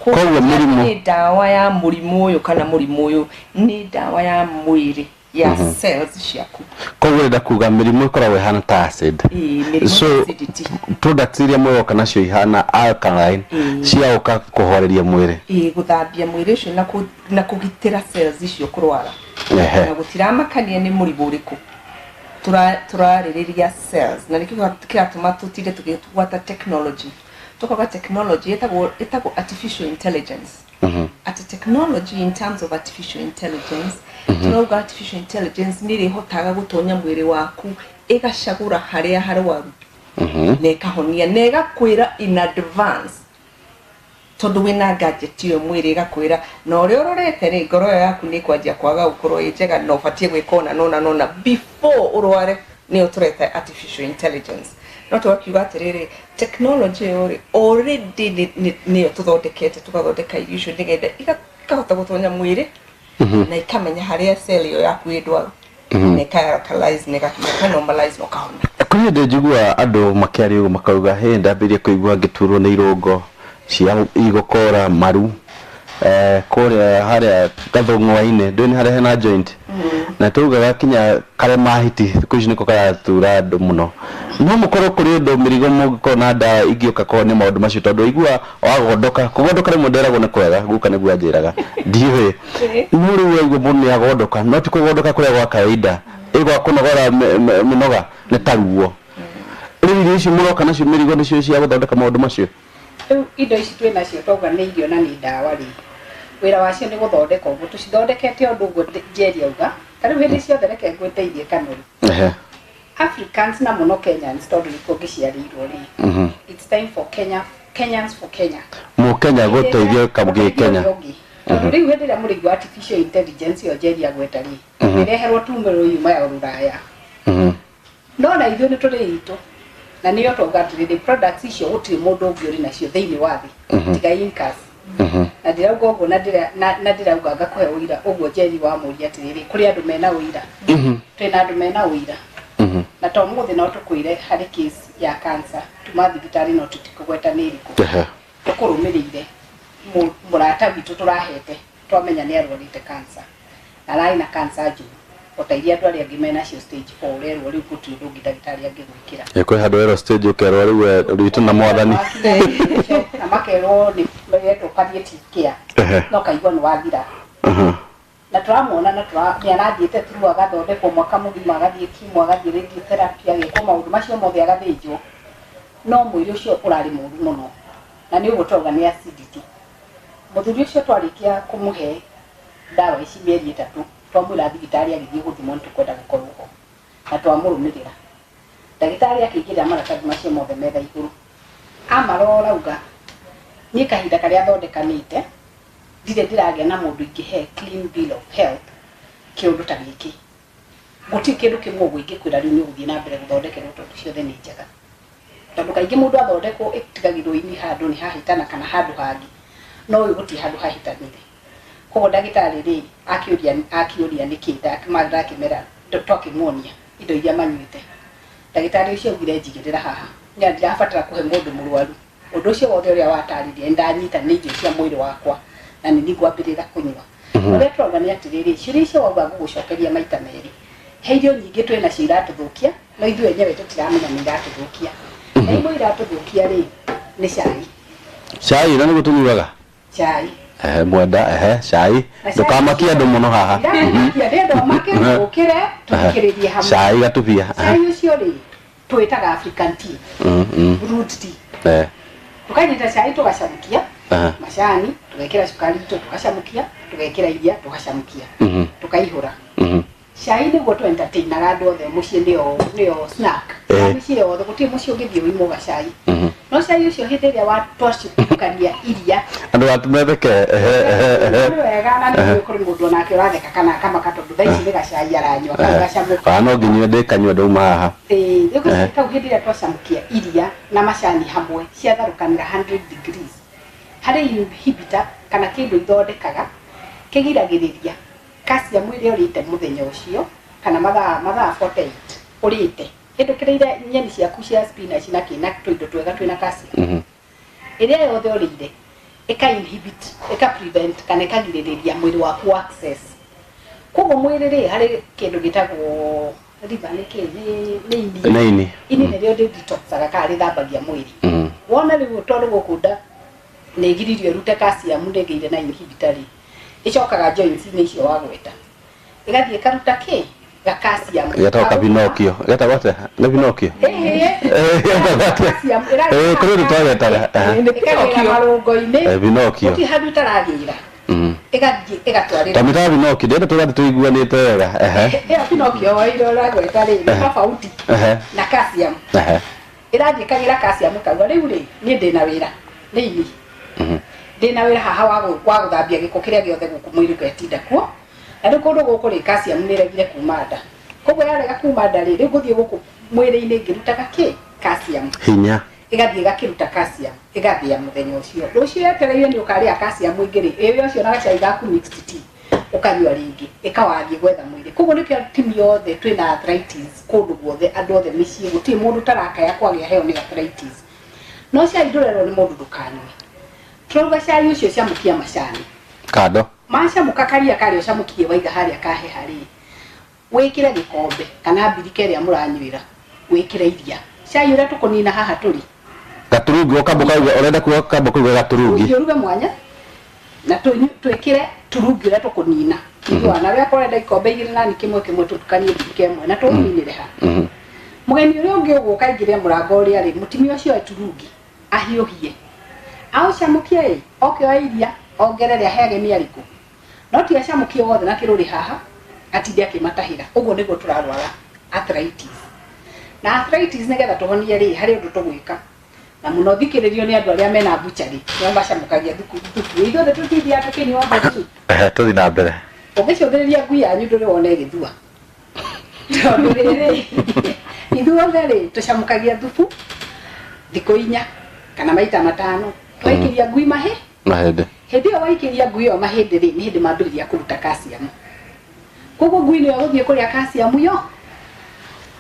koguo nĩ ndawa ya mũrimũ ũyũ kana mũrimũ ũyũ nĩ ndawa ya mwĩrĩ ya cells ciaku koguo enda kuga mirimu ikoragwo ihana ta acid so products iria mwoka nacio ihana alkaline ciaoka kuhoreria mwiri guthambia mwiri ucio na kugitira cells icio kurwara na gutiramakania ni muribu uriku turaririria cells na nikio kiratuma tutire tugitwata technology tukoga technology etagwo artificial intelligence at a technology in terms of artificial intelligence tunoga artificial intelligence niri hotaga gutonya mwiri waku igacagura haria harwaru ne kahonia nega kwira in advance tondu wina gadget yo mwiri gakwira na uri urorete ri ngoro yaku ni kwanjia kwaga ukorwo ijega no fatie gwikona nona before urware ni uturete artificial intelligence not what you got really technology already ni tuthondekete tukathondeka illusion nigenda ikahota gutonya mwiri na ikamenya haria cell yo yaku idwaru ne characterize ne normalize no kahona kuri ndejigua andu makiari ugo makauga he ndambirie kuigua ngituro ni irungo cia igokora maru kore haria gathongwa-ine ndoni haria hena joint na tugaga kinya kare mahiti kuici niko karatura andu muno no mukorwo kuri ndo mirigo mugikona nda igioka ko ni maundu macio tondu igua wagondoka kugondoka rimwe nderagwo ni kwega guka niguo anjiraga ndiwe muri wego munni agondoka no ti kugondoka kuria gwa kawaida igwa kunogora minoga ni taruo riri ici muroka nacio mirigo nicio cia guthondeka maundu macio indo ici twina cio toga ni irio na ni ndawa ri wira wacio ni guthondeka uguo tucithondekete undu uguo Njeri auga tariu hindi ciothe reke ngweteithie Kanuri Africans na muno Kenyans tondu niko ngiciarirwo ri it's time for Kenyans for Kenya mu Kenya guteithia kamugi Kenya tondu riu hindi ria muri artificial intelligence yo Njeri agweta ri ireherwo tumero yuma ya Ruraya no na ithuĩ nĩ tũrĩ itũ na nĩyo tũgatĩrĩrĩ products icio gũtirĩ mũndũ ũngĩ ũrĩ nacio thĩinĩ wa thĩ tiga Incas na ndirauga ũguo na ndirauga ngakũhe ũira ũguo Njeri wa mũria atĩrĩrĩ kũrĩ andũ mena ũira twĩna andũ mena ũira na to mũthĩ no tũkwĩre harĩ case ya cancer tuma thibitarĩ no tũtikũgweta nĩ ĩrĩkũ tũkũrũmĩrĩire mũrata witũ tũrahete twamenya nĩ arwarĩte cancer na ararĩ na cancer njũru otairia andu aria angĩ mena cio stage 4 rero riu gũtirĩ ũndũ ndagĩtarĩ angĩgwĩkĩra kwĩ handũ ero stage ũkerwo rĩu ritũ na mwathani na makerwo nĩ wetwo palliative care no kaigua nĩ wathira na tũramwona na nĩ arathiĩte through agathondekwo mwaka mũgima agathiĩ kimo agathiĩ radiotherapy agĩkwo maũndũ macio mothe agathĩnjwo no mwĩrĩ ũcio ũrarĩ mũru mũno na nĩ ũguo tũrauga nĩ acidity mũthuri ũcio twarĩkia kũmũhe ndawa ici mĩeri 3 twamwĩra thibitarĩ agĩthiĩ gũthimwo nĩ tũkwenda gũkorwo ho na twamũrũmĩrĩra ndagĩtarĩ akĩingĩrĩra maratathi macio mothe metha igũrũ amarora uga niĩ kahinda karĩa thondekanĩte ndirĩ ndĩragĩa na mũndũ ingĩhe clean bill of health kĩũndũ ta gĩkĩ gũtirĩ kĩndũ kĩmwe ũguo ingĩkwĩra rĩu nĩ ũgũthiĩ na mbere gũthondekerwo tondũ ciothe nĩ njega tondũ kaingĩ mũndũ athondekwo ĩtigagĩrwo ini handũ nĩ hahĩtana kana handũ hangĩ no ũyũ gũtirĩ handũ hahĩtanire koguo ndagĩtarĩ rĩ akĩũria nĩkĩ ndakĩmera twakĩmuonia indo iria manyuĩte ndagĩtarĩ ũcio augire njigĩrĩra haha nĩ ndirabatara kũhe mũndũ mũrwaru ũndũ ũcio wothe ũrĩa watarĩria ndanyita nĩ irio cia mwĩrĩ wakwa na nĩ ngwambĩrĩra kũnyua ũrĩa tũrauga nĩ atĩrĩrĩ ciũria icio wauga ngũgũcokeria maita merĩ he irio nyingĩ twĩna cio iratũthũkia no ithuĩ enyewe tũtiramenya nĩ iratũthũkia na imwe iratũthũkia rĩ nĩ cai na nĩ gũtũnyuaga cai mwenda cai ndũkamakia andũ mũno haha ndĩenda make ũkĩre tũthikĩrĩrie hamwe cai gatubia cai ũcio rĩ twĩtaga African tea root tea tukanyita cai tũgacamũkia macani tũgekĩra cukari tũgacamũkia tũgekĩra iria tũgacamũkia tũkaihũra cai nĩguo twentertainaga andũ othe mũciĩ nĩyo snack mũciĩ yothe gũtirĩ mũciĩ ũngĩthiĩ wĩimoga cai no cai ũcio hĩndĩ ĩrĩa twacukania iria andũ atumetheke wega na nĩ kũrĩ mũndũ onake ũratheka kana akamaka tondũ thaa ici nĩ gacai aranyua gacamũkia no nginya ndĩkanyua ndauma haha rĩu kau hĩndĩ ĩrĩa twacamũkia iria na macani hamwe ciatharũkanĩra 100 degrees harĩ inhibitor kana kĩndũ ithondekaga kĩgiragĩrĩria calcium ĩrĩa ũrĩte mũthenya ũcio kana mathaa 48 ũrĩte hĩndũkĩrĩire nyeni ciaku cia spinach na kĩna tũindo twega twĩna calcium ĩrĩa yothe ũrĩire ĩka inhibit ĩka prevent kana ĩkagirĩrĩria mwĩrĩ waku access koguo mwĩrĩ rĩ harĩ kĩndũ gĩtagwo riba nĩ ini nĩrĩo detoxaga kana rĩthambagia mwĩrĩ wona rĩu tondũ gũkunda nĩ igiririo rute calcium ndĩgĩire na inhibitor icokaga joints-inĩ icio wagweta igathiĩ ikaruta kĩ ga calcium yataka Pinocchio yataka Pinocchio calcium kuri twagetaga marũngo-inĩ Pinocchio ti handũ taragĩra igathiĩ igatwarĩra tamita Pinocchio ndĩrenda tũgathiĩ tũiguanĩte wega ĩyo Pinocchio wairo ragweta rĩ tofauti na calcium irathiĩ ikagira calcium kauga rĩu rĩ niĩ ndĩna wĩra nĩ ini ndĩna wĩra haha wa gũthambia gĩko kĩrĩa gĩothe gũkũ mwĩrĩ getinda kuo na rĩu kũndũ gũkũ rĩ calcium nĩregire kuma nda koguo yarega kuma nda rĩ gũthiĩ gũkũ mwĩrĩ-inĩ ngĩrutaga kĩ calcium hinya igathiĩ gakĩruta calcium igathĩa mũthenya ũcio rũciũ yetereire nĩ ũkarĩa calcium ingĩ rĩ ĩyo ũcio na gacai gaku mixed tea ũkanyua rĩngĩ ĩkawathiĩ gwetha mwĩrĩ koguo nĩkĩo timu yothe twĩna arthritis kũndũ guothe andũ othe mĩciĩ gũtirĩ mũndũ tarakaya kwagĩa heo nĩ arthritis no cai ndũrerwo nĩ mũndũ ndũkanyue turauga cai ũcio ciamũkia macani kado macamũka karia karĩa ũcamũkie waiga harĩa kaheha rĩ wĩkĩre gĩkombe kana mbirika ĩrĩa mũranyuĩra wĩkĩre iria cai ũrĩa tũkũnina haha tũrĩ gaturungi ukambuka urenda kuoka kambuka gaturungi uruge mwanya na twĩkĩre turungi ũrĩa tũkũnina iguana rĩa kũrenda ikombe igĩrĩ na kĩmwe tũtukanie mbirika ĩmwe na tũninire ha mũgeni ũrĩa ũngĩ ũgũka aingĩre mũrango ũrĩa rĩ mũtumia ũcio turungi ahiũhie aucamũkie ĩ okĩoya iria ongerere aheage mĩariko no ti acamũkie wothe na kĩrũrĩ haha atinde akĩmatahĩra ũguo nĩguo tũrarwara arthritis na arthritis nĩgetha tũhonie rĩ harĩ ũndũ tũgwĩka na mũno thikĩrĩrio nĩ andũ arĩa mena buchari nĩo macamũkagia thubu ithuothe tũtithia tũkĩnyua thubu tũthi na mbere ũgĩcũthĩrĩria ngui yanyu ndũrĩ wona ĩgĩthua tondũ rĩrĩ ithuothe rĩ tũcamũkagia thubu thikũ 4 kana maita 5 twaikĩria ngui mahĩ mahĩndĩ hĩndĩ ĩyo waikĩria ngui ĩyo mahĩndĩ rĩ nĩ hĩndĩ mambĩrĩria kũruta calcium koguo ngui nĩyo gũthiĩ kũrĩa calcium yo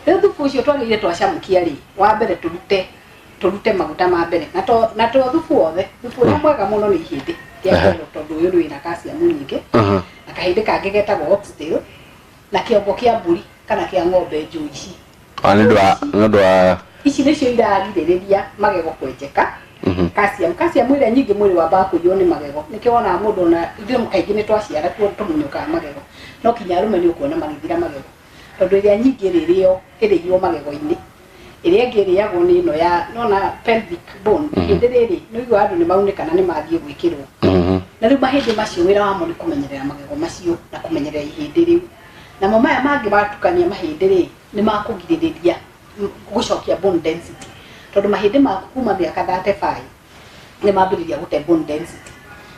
rĩu thubu ũcio twagĩrĩire twacamũkia rĩ wa mbere tũrute maguta ma mbere na to thubu wothe thubu ũrĩa mwega mũno nĩ ihĩndĩ rĩa tondũ ũyũ wĩna calcium nyingĩ na kahĩndĩ kangĩ getagwo oxtail na kĩongo kĩa mbũri kana kĩa ng'ombe njũi ici nĩũndũ wa ici nĩcio iragirĩrĩria magego kwenjeka calcium ĩrĩa nyingĩ mwĩrĩ wambaga kũiywo nĩ magego nĩkĩo wonaga mũndũ na ithuĩ kaingĩ nĩ twaciara tũmunyũkaga magego no kinya arũme nĩ ũkuona magĩthira magego tondũ ĩrĩa nyingĩ ĩrĩirwo magego-inĩ ĩrĩa ĩngĩ ĩrĩagwo nĩ ĩno ya nona pelvic bone hĩndĩ rĩrĩ nĩũigua andũ nĩ maunĩkana nĩ mathiĩ gwĩkĩrwo na rĩu mahĩndĩ macio wĩra wamo nĩ kũmenyerera magego macio na kũmenyerera ihĩndĩ rĩu namo maya mangĩ matukania mahĩndĩ rĩ nĩ makũgirĩrĩria gũcokia bone density tondũ mahĩndĩ maku kuma mĩaka 35 nĩ mambĩrĩria gũte bone density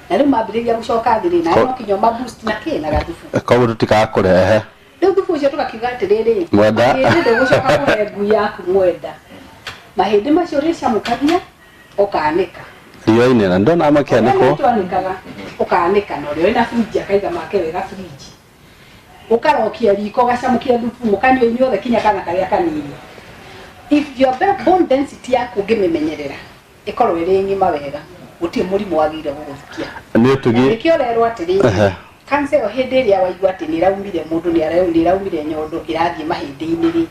na rĩu mambĩrĩria gũcoka thĩ rĩ na no kinya maboost na kĩ na gathubu koguo tũtikakũrehe rĩu thubu ũcio tũgakiuga atĩrĩrĩ mwenda ndũgũcoka kũhe ngui yaku mwenda mahĩndĩ macio rĩcamũkagia ũkanĩka riũa-inĩ na ndona makĩanĩkwo ũkanĩka na ũrĩa wĩna fridge akaiga make wega fridge ũkarokia riko gacamũkia thubu mũkanyua inyuothe kinya kana karĩa kanini if your bone density yaku ũngĩmĩmenyerera ĩkorwo ĩrĩ ng'ima wega gũtirĩ mũrimũ wagĩrĩire gũgũthikia nĩkĩo rerwo atĩrĩrĩ cancer ĩyo hĩndĩ ĩrĩa waigua atĩ nĩ ĩraumire mũndũ nĩ ĩraumire nyondo ĩrathiĩ mahĩndĩ-inĩ rĩ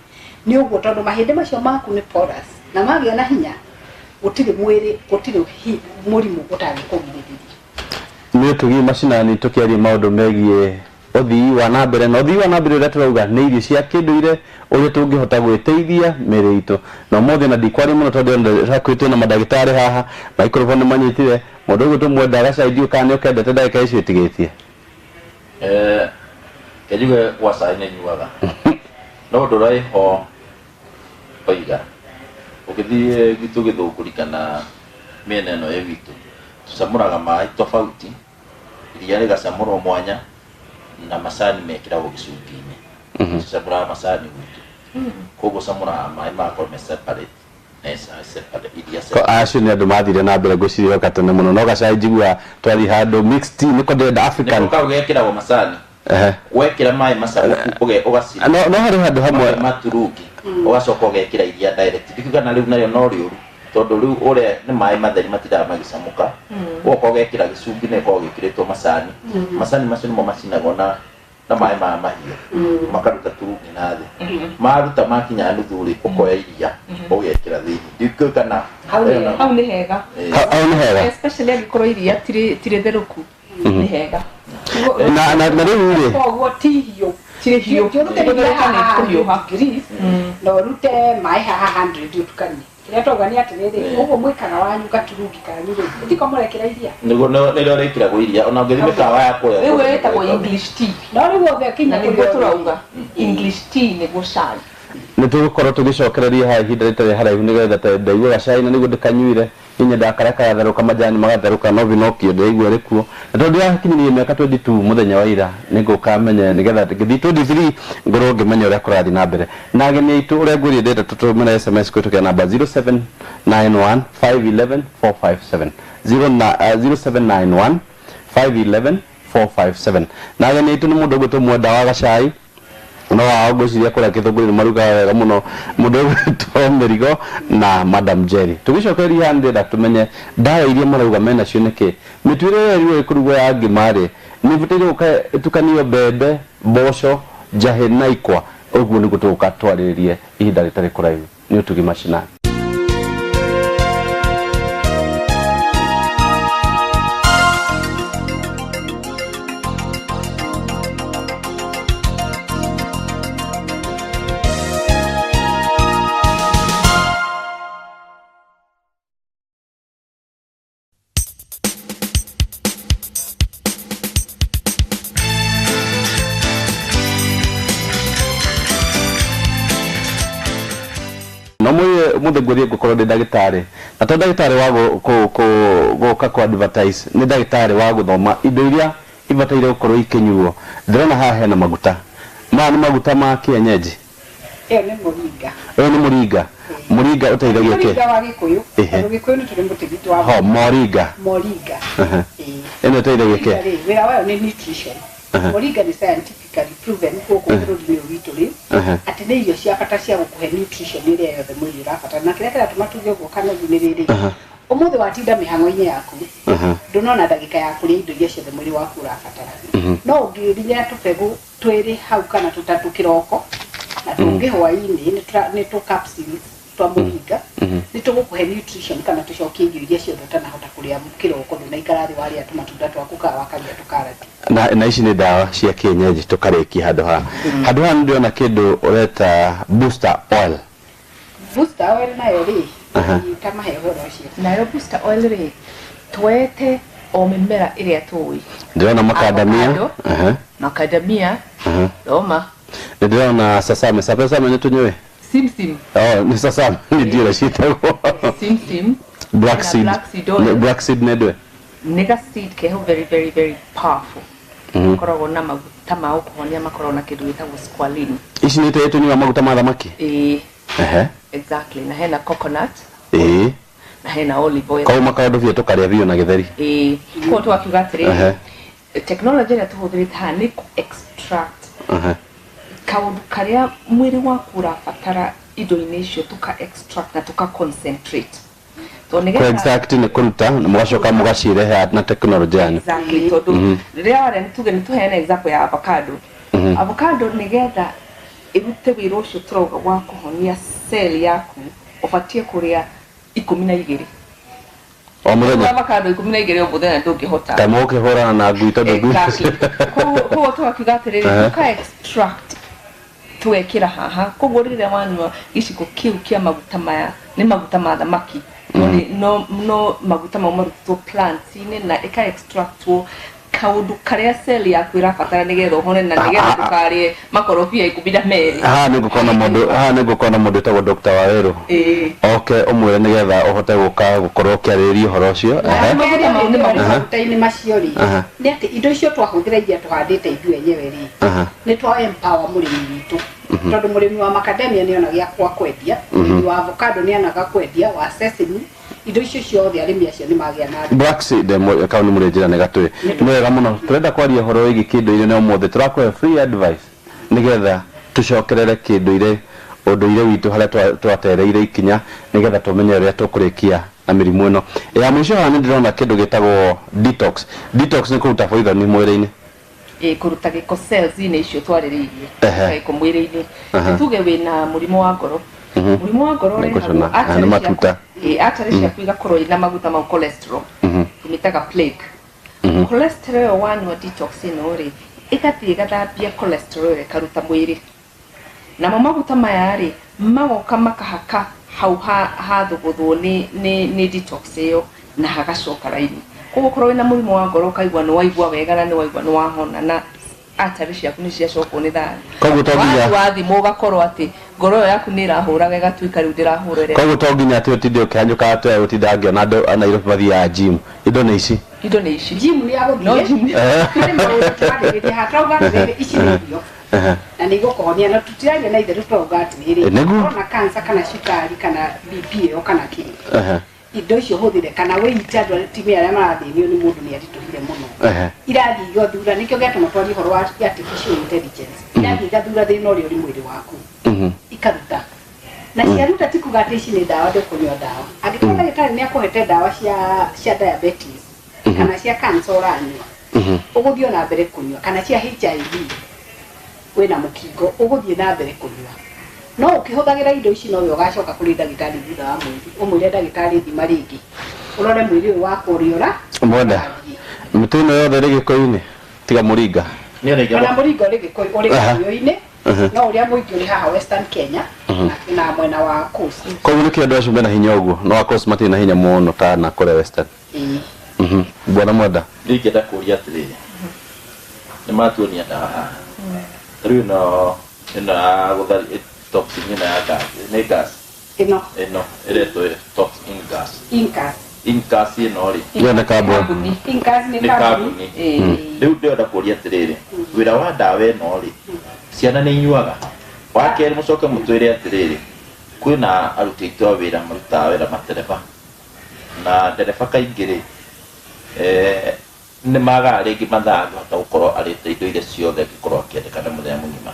nĩ ũguo tondũ mahĩndĩ macio maku nĩ porous na magĩa na hinya gũtirĩ mũrimũ ũtangĩkũgirĩrĩria nĩ tũgĩ macinani tũkĩaria maũndũ megiĩ ũthii wa na mbere na ũthii wa na mbere ũrĩa tũrauga nĩ irio cia kĩndũire ũrĩa tũngĩhota gwĩteithia mĩrĩ itũ na ũmũthĩ na ndikwaria mũno tondũ twakwĩtwo na mandagĩtarĩ haha microphone manyitire mũndũ ũguo tũmwenda gacaidi ũkana ũkendete ndagĩka icio ĩtigĩtie kĩnjuge gwa cai nĩ nyuaga no ndũrĩ ho oiga ũgĩthiĩ gwitũ Gĩthũngũri kana mĩena ĩno ya gwitũ tũcamũraga maĩ tofauti iria rĩgacamũrwo mwanya na macani mekĩragwo gĩcungi-inĩ tũcamũraga macani gwitũ koguo camũraga maĩ makorwo me separate acio nĩ andũ mathire na mbere ngwĩciria gatene mũno no gacai njigua twari handũ mixed tea nĩko ndĩrenda African nĩko kau gekĩragwo macani wekĩra maĩ macamũku ũgacina no harĩ handũ hamwe maturungi ũgacoka ũgekĩra iria direct ndikiuga na rĩu narĩo no rĩũru tondũ rĩu ũrĩa nĩ maĩ matheri matindaga magĩcamũka ũgoka ũgekĩra gĩcungi na ĩkoragwo gĩkĩrĩtwo macani macani macio nĩmo macinagwo na na mai ma mahiũ makaruta turungi na thĩ maruta makinya nuthu rĩ ũkoya iria ũgekĩra thĩinĩ ndikũ kana hau nĩ hega especially angĩkorwo iria tirĩ therũku nĩ hega na rĩu rĩ koguo tihiũ tirĩ hiũ no rute mai haha 100 utukanie kĩrĩa twauga nĩ atĩrĩrĩ ũguo mwĩkaga wanyu gaturungi kanyu rĩ ũtiko mũrekĩra iria nĩrĩo rĩkĩragwo iria ona ũngĩthiĩ mĩkawa ya kũrĩa rĩu ĩtagwo English tea no rĩu othe kinya nĩguo turauga English tea nĩguo cai nĩtũgũkorwo tũgĩcokereria haha ihinda rĩtarĩ haraihu nĩgetha ndaigua gacai na nĩguo ndĩkanyuire inya ndakareka yatherũka majani magatherũka no binokio ndaigua rĩkuo na tondũ yakinyirie mĩaka 22 mũthenya wa ira nĩngũka menye nĩgetha ngĩthiĩ 23 ngorwo ngĩmenya ũrĩa kũrathiĩ na mbere na ageni aitũ ũrĩa ngwĩrire ndĩrenda tũtũmĩre SMS kũhĩtũkĩra namba 0791 511 457 0791 511 457 na ageni aitũ nĩ mũndũ ũgwĩtwo Mwenda wa Gacai no wao ngwĩciria kũrĩa Gĩthũngũri marugaga wega mũno mũndũ ũgwĩtwo Mĩrigo na Madam Jerry tũgĩcokereria haha ndĩrenda tũmenye ndawa iria marauga mena cio nĩkĩ mĩtuĩre ĩrĩa ĩkũrugwo ya ngima rĩ nĩbataire ĩtukanio mbembe mboco njahĩ na ikwa ũguo nĩguo tũgũka twarĩrĩrie ihinda rĩtarĩ kũraihu nĩ ũtugi mashinani mũndũ ngwĩrie ngũkorwo ndĩ ndagĩtarĩ na to ndagĩtarĩ wa gũka kwa advertise nĩ ndagĩtarĩ wa gũthoma indo iria ibataire gũkorwo ikĩnyuo ndĩrona haha hena maguta maya nĩ maguta ma kienyeji ĩyo nĩ mũringa ũyũ nĩ mũringa ũteithagia kĩ mũringa wa Gĩkũyũ Gĩkũyũ nĩ tũrĩ mũtĩgiti wa moringa ĩno ĩteithagia kĩ wĩra wayo nĩ nutrition moringa nĩ scientifically proven gũkũ bũrũri-inĩ witũ rĩ atĩ nĩ irio cia bata cia gũkũhe nutrition ĩrĩa yothe mwĩrĩ ũrabatara na kĩrĩa kĩratũma tuge ũguo kanogu nĩ rĩrĩ ũmũthĩ watinda mĩhang'o-inĩ yaku ndũnona ndagĩka ya kũrĩa indo iria ciothe mwĩrĩ waku ũrabatara no ũngĩrĩa tũbegũ twĩrĩ hau kana tũtatũ kĩroko na tũngĩ hwaĩ-inĩ nĩ tũ capsules twa mũringa nĩ tũgũkũhe nutrition kana tũcokie irio iria ciothe ũtanahota kũrĩa kĩroko ndũnaikara thĩ warĩa tũmatunda twaku kana wakarĩa tũkarati na ici nĩ ndawa cia kienyeji tũkarĩkia handũ haha nĩ ndĩrona kĩndũ ũreta booster oil nayo rĩ tamahe ũhoro ũcio nayo booster oil rĩ twete o mĩmera ĩrĩa tũĩ ndĩrona macadamia roma nĩ ndĩrona sesame nĩ tũnyũĩ simsim nĩ sesame nĩ ndĩra ciĩtagwo simsim black seed nĩ ndwe nĩ ga seed keho very very very powerful koragwo na maguta ma ũkũhonia makoragwo na kĩndũ gĩtagwo squalene ici nĩ tũnyua maguta ma thamaki exactly na hena coconut na hena olive oil kwa makaũndũ bia tũkarĩa biũ na gĩtheri kwa twakiuga atĩrĩrĩ technology ĩrĩa tũhũthĩrĩte haha nĩ extract kaũndũ karĩa mwĩrĩ waku ũrabatara indo-inĩ icio tũka extract na tũka concentrate exact nĩ kũruta na mũgacoka mũgacirehe na technology yanyu exactly tondũ rĩrĩa warĩa tuge nĩ tũheana example ya avocado nĩgetha ĩrute wĩra ũcio tũrauga wa kũhonia cell yaku ũbatiĩ kũrĩa 12 o mũthenya avocado 12 o mũthenya ndũngĩhota ta mũkĩhũrana na ngui tondũ koguo twakiuga atĩrĩrĩ tũka extract twekĩra haha koguo rĩrĩa wanyua gĩciko kĩu kĩa maguta maya nĩ maguta ma thamaki no maguta mau marutĩtwo plants-inĩ na ĩka extractwo kaũndũ karĩa cell yaku ĩrabatara nĩgetha ũhone na nĩgetha ndũkarĩe makorobia 12 haha nĩ ngũkorwo na mũndũ ũtagwo Dr. Waweru oke ũmwĩre nĩgetha ũhote gũkorwo ũkĩarĩrĩria ũhoro ũcio maguta-inĩ macio rĩ nĩ atĩ indo icio twahũthĩra iria tũhandĩte ithuĩ enyewe rĩ nĩ twa empower mũrĩmi witũ tondũ mũrĩmi wa macadamia nĩ ona gĩa kwendia mũrĩmi wa avocado nĩ onaga kwendia wa sesame indo icio ciothe arĩmi acio nĩ magĩa na black seed akaũ nĩ mũrĩ njĩra nĩ gatũĩ nĩ wega mũno tũrenda kwaria ũhoro wĩgiĩ kĩndũire na ũmũthĩ tũrakũhe free advice nĩgetha tũcokerere kĩndũire ũndũire witũ harĩa twatereire ikinya nĩgetha tũmenye ũrĩa tũkũrĩkia na mĩrimũ ĩno ya mũico haha nĩ ndĩrona kĩndũ gĩtagwo detox nĩ kũruta poison mwĩrĩ-inĩ kuruta giko cells ine icio twariririe ko mwiri-ini tuge wina murimo wa ngoro murimo wa ngoro re atari cia kuiga koro ina maguta ma cholesterol tumitaga plaque cholesterol wanyua detox ino ri igathie gathambia cholesterol ikaruta mwiri na maguta maya ri magoka makahaka hau hathuguthwo ni detox iyo na hagacoka raini koguo korwo wina murimo wa ngoro kaigua ni waigua wega na ni waigua ni wahona na atari ciaku ni ciacokwo ni thani koguo to nginya wathimo gakorwo ati ngoro yaku ni irahura wega tuika riu ndirahurire koguo to nginya ati utinde ukihanyuka atu utindange na andu Nairobi mathia gym indo ni ici gym ni ago no gym ni maundu twaririria hatrauga riri ici ni irio na ni gukohonia na tutiragia na ithe twauga atiriri ona cancer kana cukari kana BP o kana kini indo icio huthire kana weita andu timia aria marathinio ni mundu ni arituhire muno irathi igathura nikio gatuma twari horo wa artificial intelligence irathi igathura thina uria uri mwiri waku ikaruta na ciaruta tikuga ati ici ni dawa de kunywa dawa angĩkorwo ndagĩtarĩ ni akuhete dawa cia diabetes kana cia cancer uranyua uguthio na mbere kunywa kana cia HIV wena mukingo uguthie na mbere kunywa no ukihuthagira indo ici no ugacoka kuri ndagĩtarĩ thutha wa mweri umwire ndagĩtarĩ thima ringi urore mwiri uyu waku uriora mwenda mituno yothe ri giko-ini tiga muringa kana muringa uri giko-ini no uria muingi uri haha Western Kenya na mwena wa coast koguo nĩ kĩo andũ acio mena hinya ũguo no coast matirĩ na hinya mũno ta na kũrĩa Western bwana mwenda ndingĩenda kũria atĩrĩrĩ nĩ matuonia ndawa rĩu no gũthari toxin ĩno ya gas nĩ gas ĩno ĩretwo toxin gas incas ĩno rĩ yo nĩ kambuni incas nĩ kambuni rĩu ndĩrenda kũria atĩrĩrĩ wĩra wa ndawa ĩno rĩ ciana nĩ inyuaga wa kerĩ mũcoke mũtwĩre atĩrĩrĩ kwĩna aruti aitũ a wĩra marutaga wĩra matereba na ndereba kaingĩ rĩ nĩ magaga rĩngĩ mathaa angĩhota gũkorwo arĩte indo iria ciothe angĩkorwo akĩendekana mũthenya mũgima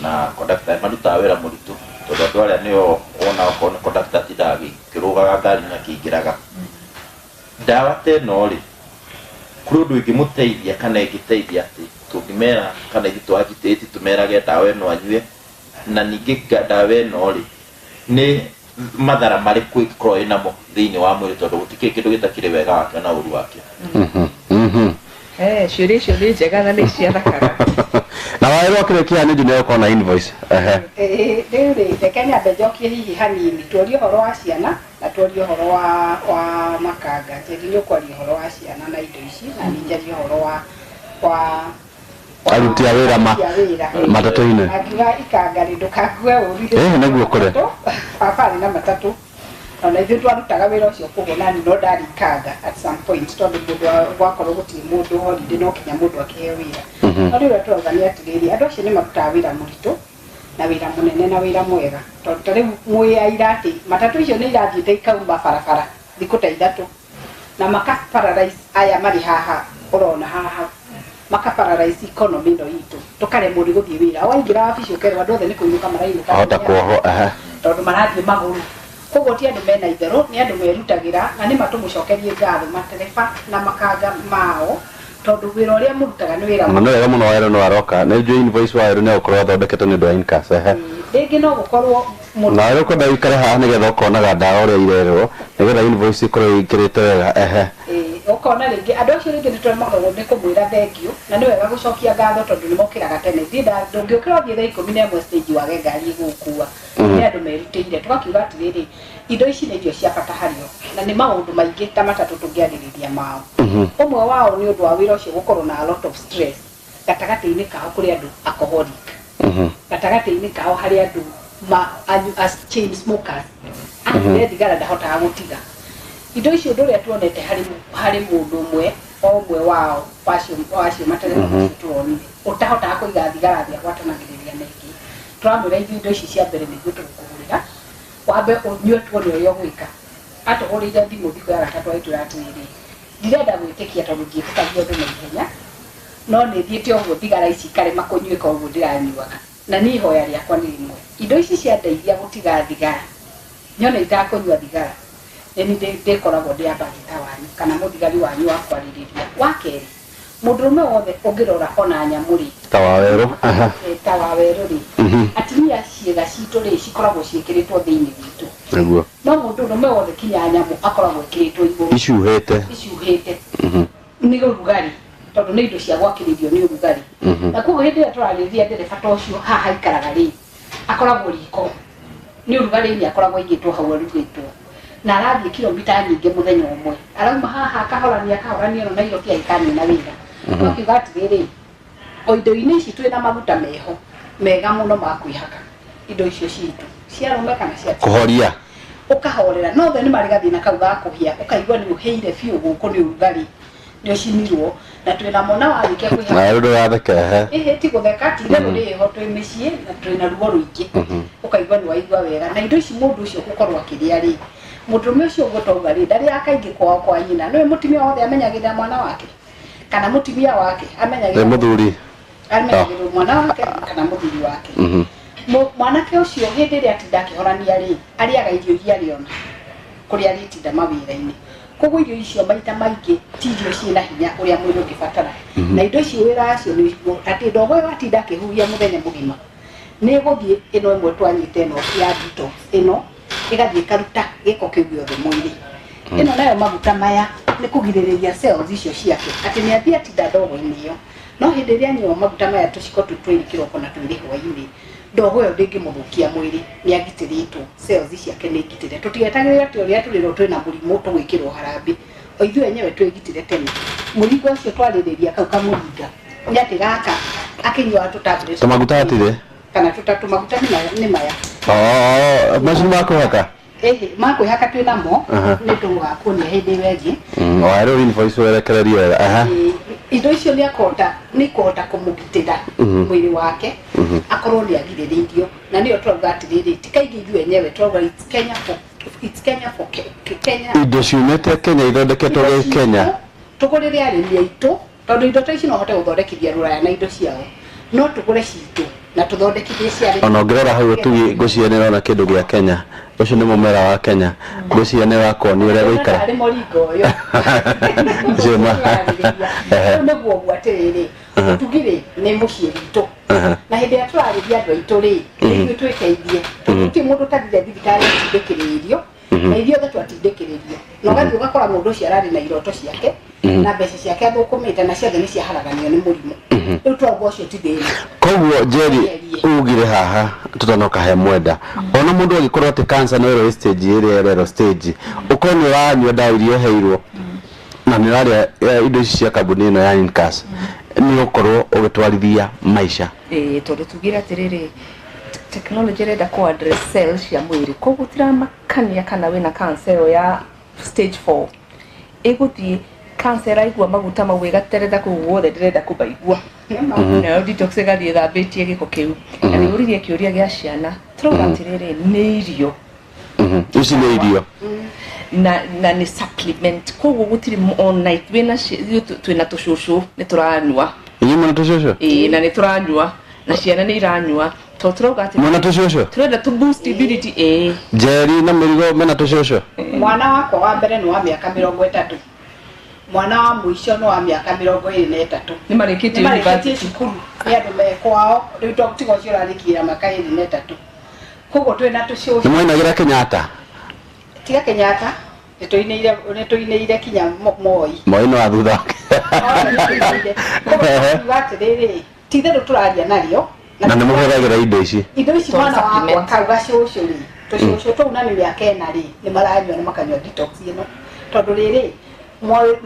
na conductor marutaga wĩra mũritũ tondũ andũ arĩa nĩo wona okorwo nĩ conductor tindaga gĩkĩrũgaga ngari-inĩ akĩingĩraga ndawa ta ĩno rĩ kũrĩ ũndũ ĩngĩmũteithia kana ĩngĩteithia atĩ tũngĩmera kana itũagitĩti tũmerage ndawa ĩno anyue na ningĩ ndawa ĩno rĩ nĩ mathara marĩkũ ĩkorwo ĩnamo thĩinĩ wa mwĩrĩ tondũ gũtikĩrĩ kĩndũ gĩtakĩrĩ wega wakĩo na ũru wakĩo ciũria icio nĩ njega na nĩ ciathakaga na waĩrwo kĩrĩkia nĩ njuno ũkorwo na invoice rĩu rĩ reke nyambe njokie hihi hanini tuorie ũhoro wa ciana na tuorie ũhoro wa makanga njeri nĩ ũkwaria ũhoro wa ciana na indo ici na nĩ njarie ũhoro wa aruti a wĩra matatũ-inĩ akiuga ikanga rĩ ndũkague ũru nĩguo kũrĩ baba arĩ na matatũ na ithuĩ twarutaga wĩra ũcio koguo nani no ndarĩ ikanga at some point tondũ mũndũ gwakorwo gũtirĩ mũndũ holiday no kinya mũndũ akĩheo wĩra no rĩu ũrĩa tũrauga nĩ atĩrĩrĩ andũ acio nĩ marutaga wĩra mũritũ na wĩra mũnene na wĩra mwega tondũ ta rĩu mwĩaira atĩ matatũ icio nĩ irathiĩte ikauma barabara thikũ ta ithatũ na makaparalyze aya marĩ haha ũrona haha makaparalyze economy ĩno itũ tũkaremwo nĩ gũthiĩ wĩra waingĩra wabici ũkerwo andũ othe nĩ kũinũka marainũka ahota kuoho tondũ marathiĩ magũrũ koguo ti andũ mena itherũ nĩ andũ merutagĩra na nĩ matũmũcokerie ngatho matereba na makanga mao tondũ wĩra ũrĩa mũrutaga nĩ wĩra mũno wega mũno waĩrwo no aroka nĩ njũĩ invoice waĩrwo nĩ gũkorwo athondeketwo nĩ ũndũ wa incas rĩngĩ no gũkorwo na wĩrwo kwenda wĩikare haha nĩgetha ũkonaga ndawa ũrĩa irerwo nĩgetha invoice ĩkorwo ĩkĩrĩte wega ukona rĩngĩ andũ acio rĩngĩ nĩ twamagwo nĩ kũmwĩra thengio na nĩ wega gũcokia ngatho tondũ nĩ mokĩraga tene ndũngĩũkĩra ũthiĩ thaa 11 stage wage ngari gũkua nĩ andũ merutĩire tũgakiuga atĩrĩrĩ indo ici nĩ irio cia bata harĩo na nĩ maũndũ maingĩ ta matatũ tũngĩarĩrĩria mao ũmwe wao nĩ ũndũ wa wĩra ũcio gũkorwo na a lot of stress gatagatĩ-inĩ kao kũrĩ andũ alcoholic gatagatĩ-inĩ kao harĩ andũ as chain smokers anyue thigara ndahotaga gũtiga indo icio ũndũ ũrĩa tuonete harĩ mũndũ ũmwe o ũmwe wao wacio matereba macio tuonire ũtahotaga kũiga thigara thĩ agwatanagĩrĩria na ingĩ tũramwĩra ithuĩ indo ici cia mbere nĩguo tũgũkũgũrĩra wambe ũnyue tuone ũrĩa ũgwĩka atũhũrĩire thimũ thikũ ya gatatũ aitwĩra atĩrĩrĩ ndirenda gwĩtĩkia tondũ ndiĩtĩkagia ũndũ na ihenya no nĩ thiĩte ũguo thigara ici ikarema kũnyuĩka ũguo ndĩranyuaga na niĩ ihoya rĩakwa nĩ rĩmwe indo ici ciandeithia gũtiga thigara nyone itakũnyua thigara nĩ ndĩkoragwo ndĩambagĩta wanyu kana mũthigari wanyu wa kwarĩrĩria wa kerĩ Mũndũrũme wothe ũngĩrora ona nyamũrĩ Tawaweru. tawaweru rĩ atumia ciĩga citũ rĩ cikoragwo ciĩkĩrĩtwo thĩinĩ witũ Nĩguo. no mũndũrũme wothe kinya nyamũ akoragwo ĩkĩrĩtwo igũrũ Icuhĩte. nĩ ũrugarĩ tondũ nĩ indo cia gwakĩrĩrio nĩ ũrugarĩ na koguo hĩndĩ ĩrĩa tũrarĩrĩria ndereba ta ũcio haha aikaraga rĩ akoragwo riko nĩ ũrugarĩ nĩ akoragwo aigĩtwo hau arugĩtwo na arathiĩ kilomita nyingĩ mũthenya ũmwe arauma haha akahorania no Nairobi agĩkania wĩra no kiuga atĩrĩrĩ o indo-inĩ ici twĩna maguta meho mega mũno ma kwĩhaka indo icio citũ ciarũme kana cia Kũhoria. ũkahorera no the nĩ marĩ gathĩna kau ga kũhĩa ũkaigua nĩ ũhĩire biũ gũkũ nĩ ũrugarĩ nĩ ũcinirwo na twĩna mwana warĩkia kwĩhaka Na rĩu ndũratheka ti gũtheka ti itherũ rĩho twĩ mĩciĩ na twĩna ruo rũingĩ ũkaigua nĩ waigua wega na indo ici mũndũ ũcio gũkorwo akĩrĩa rĩ mũndũrũme ũcio ũgũtonga rĩ ndarĩ akaingĩ kwao kwa nyina nĩwe mũtumia wothe amenyagĩrĩra mwana wake kana mũtumia wake amenyagĩrĩra mũthuri amenyagĩrĩra mwana wake kana mũthuri wake mwanake ũcio hĩndĩ ĩrĩa atinda akĩhorania rĩ arĩaga irio iria arĩona kũrĩa arĩtinda mawĩra-inĩ koguo irio icio maita maingĩ ti irio ciĩna hinya ũrĩa mwĩrĩ ũngĩbatara na indo icio wĩra wacio nĩ atĩ ndogo ĩyo atinda akĩhuhia mũthenya mũgima nĩ gũthiĩ ĩno ĩmwe twanyite ĩno ya ndito ĩno ĩgathiĩ ĩkaruta gĩko kĩu gĩothe mwĩrĩ ĩno nayo maguta maya nĩ kũgirĩrĩria cells icio ciake atĩ nĩ athiĩ atinda ndogo-inĩ ĩyo no hĩndĩ ĩrĩa anyua maguta maya tũciko tũu twĩrĩ kĩroko na twĩrĩ hwaĩ-inĩ ndogo ĩyo ndĩngĩmũthũkia mwĩrĩ nĩ agitĩrĩtwo cells ciake nĩ ngitĩre tũtigetagĩrĩra atĩ ũrĩa tũrĩrwo twĩna mũrimũ tũgwĩkĩrwo harambĩ o ithuĩ enyewe twĩgitĩre tene mũringo ũcio twarĩrĩria kau kamũringa nĩ atĩ gaka akĩnyua tũtablet tũmaguta atire kana tũmaguta nĩ maya macio makũhaka makwĩhaka twĩ namo nĩ tũgakuonia hĩndĩ ĩyo ĩngĩ rĩu invoice werekererio wega indo icio nĩ kũhota kũmũgitĩra mwĩrĩ wake akorwo nĩ agirĩrĩirio na nĩyo tũrauga atĩrĩrĩ ti kaingĩ ithuĩ enyewe tũrauga it's Kenya for Kenya indo ciumĩte Kenya ithondeketwo gĩ Kenya tũgũrĩre arĩmi aitũ tondũ indo ta ici no hote gũthondekithia rũraya na indo ciao no tũgũre citũ na tũthondekithie cia arĩmi ona ũngĩrora hau tugi ngũcianĩra na kĩndũ gĩa Kenya ũcio nĩ mũmera wa Kenya ngũcianĩra wakoni ũrĩa gũikara arĩ moringo ũyũ nĩguo ũguo atĩrĩrĩ tugirĩ nĩ mũciĩ witũ na hĩndĩ ĩrĩa tũrarĩria andũ aitũ rĩ nĩguo twĩteithie tũtirĩ mũndũ ũtathire thibitarĩ atindĩkĩrĩrio na ithuĩ othe twatindĩkĩrĩrio na ũgathiĩ ũgakora mũndũ ũcio ararĩ na iroto ciake na mbeca ciake athũkũmĩte na ciothe nĩ ciaharaganio nĩ mũrimũ rĩu twaguo ũcio ti thĩna koguo Jerry ugire haha tutanoka he mwenda ona mũndũ agĩkorwo atĩ cancer no ĩrĩ stage ĩrĩa ĩrero stage ũkorwo nĩ ũranyua ndawa iria ũheirwo na nĩ ũrarĩa indo ici cia kambuni ĩno ya Incas nĩ ũkorwo ũgĩtwarithia maica tondũ tugire atĩrĩrĩ technology ĩrenda ku address cells cia mwĩrĩ koguo tiramakania kana wĩna cancer ĩyo ya stage 4 ĩgũthiĩ cancer aigua maguta mau ĩgaterera kũu guothe ndĩrenda kũmaigua nayo detox ĩgathiĩ ĩthambĩtie gĩko kĩu na nĩ ũririe kĩũria gĩa ciana tũrauga atĩrĩrĩ nĩ irio ici nĩ irio na nĩ supplement koguo gũtirĩ on night twĩna tũcũcũ nĩ tũranyua inyuĩ mũna tũcũcũ na nĩ tũranyua na ciana nĩ iranyua to tũrauga atĩ mũna tũcũcũ tũrenda tu boost immunity Jerry na mĩrigo mena tũcũcũ mwana wakwa wa mbere nĩ wa mĩaka 30 mwana wa mũico nĩ wa mĩaka 23 nĩ marĩkĩtie cukuru nĩ andũ mekwao rĩu tiga ũcio ũrarĩkĩra maka 23 koguo twĩna tũcũcũ nĩ mwainagĩra Kenyatta tiga Kenyatta nĩ tũinĩire kinya Moi no athutha atĩrĩrĩ ti itherũ tũraria narĩo na nĩ mũhũthagĩra indo ici mwana wakwa kau gacũcũ rĩ tũcũcũ tũu na nĩ mĩaka ĩna rĩ nĩ maranyua na makanyua detox ĩno tondũ rĩrĩ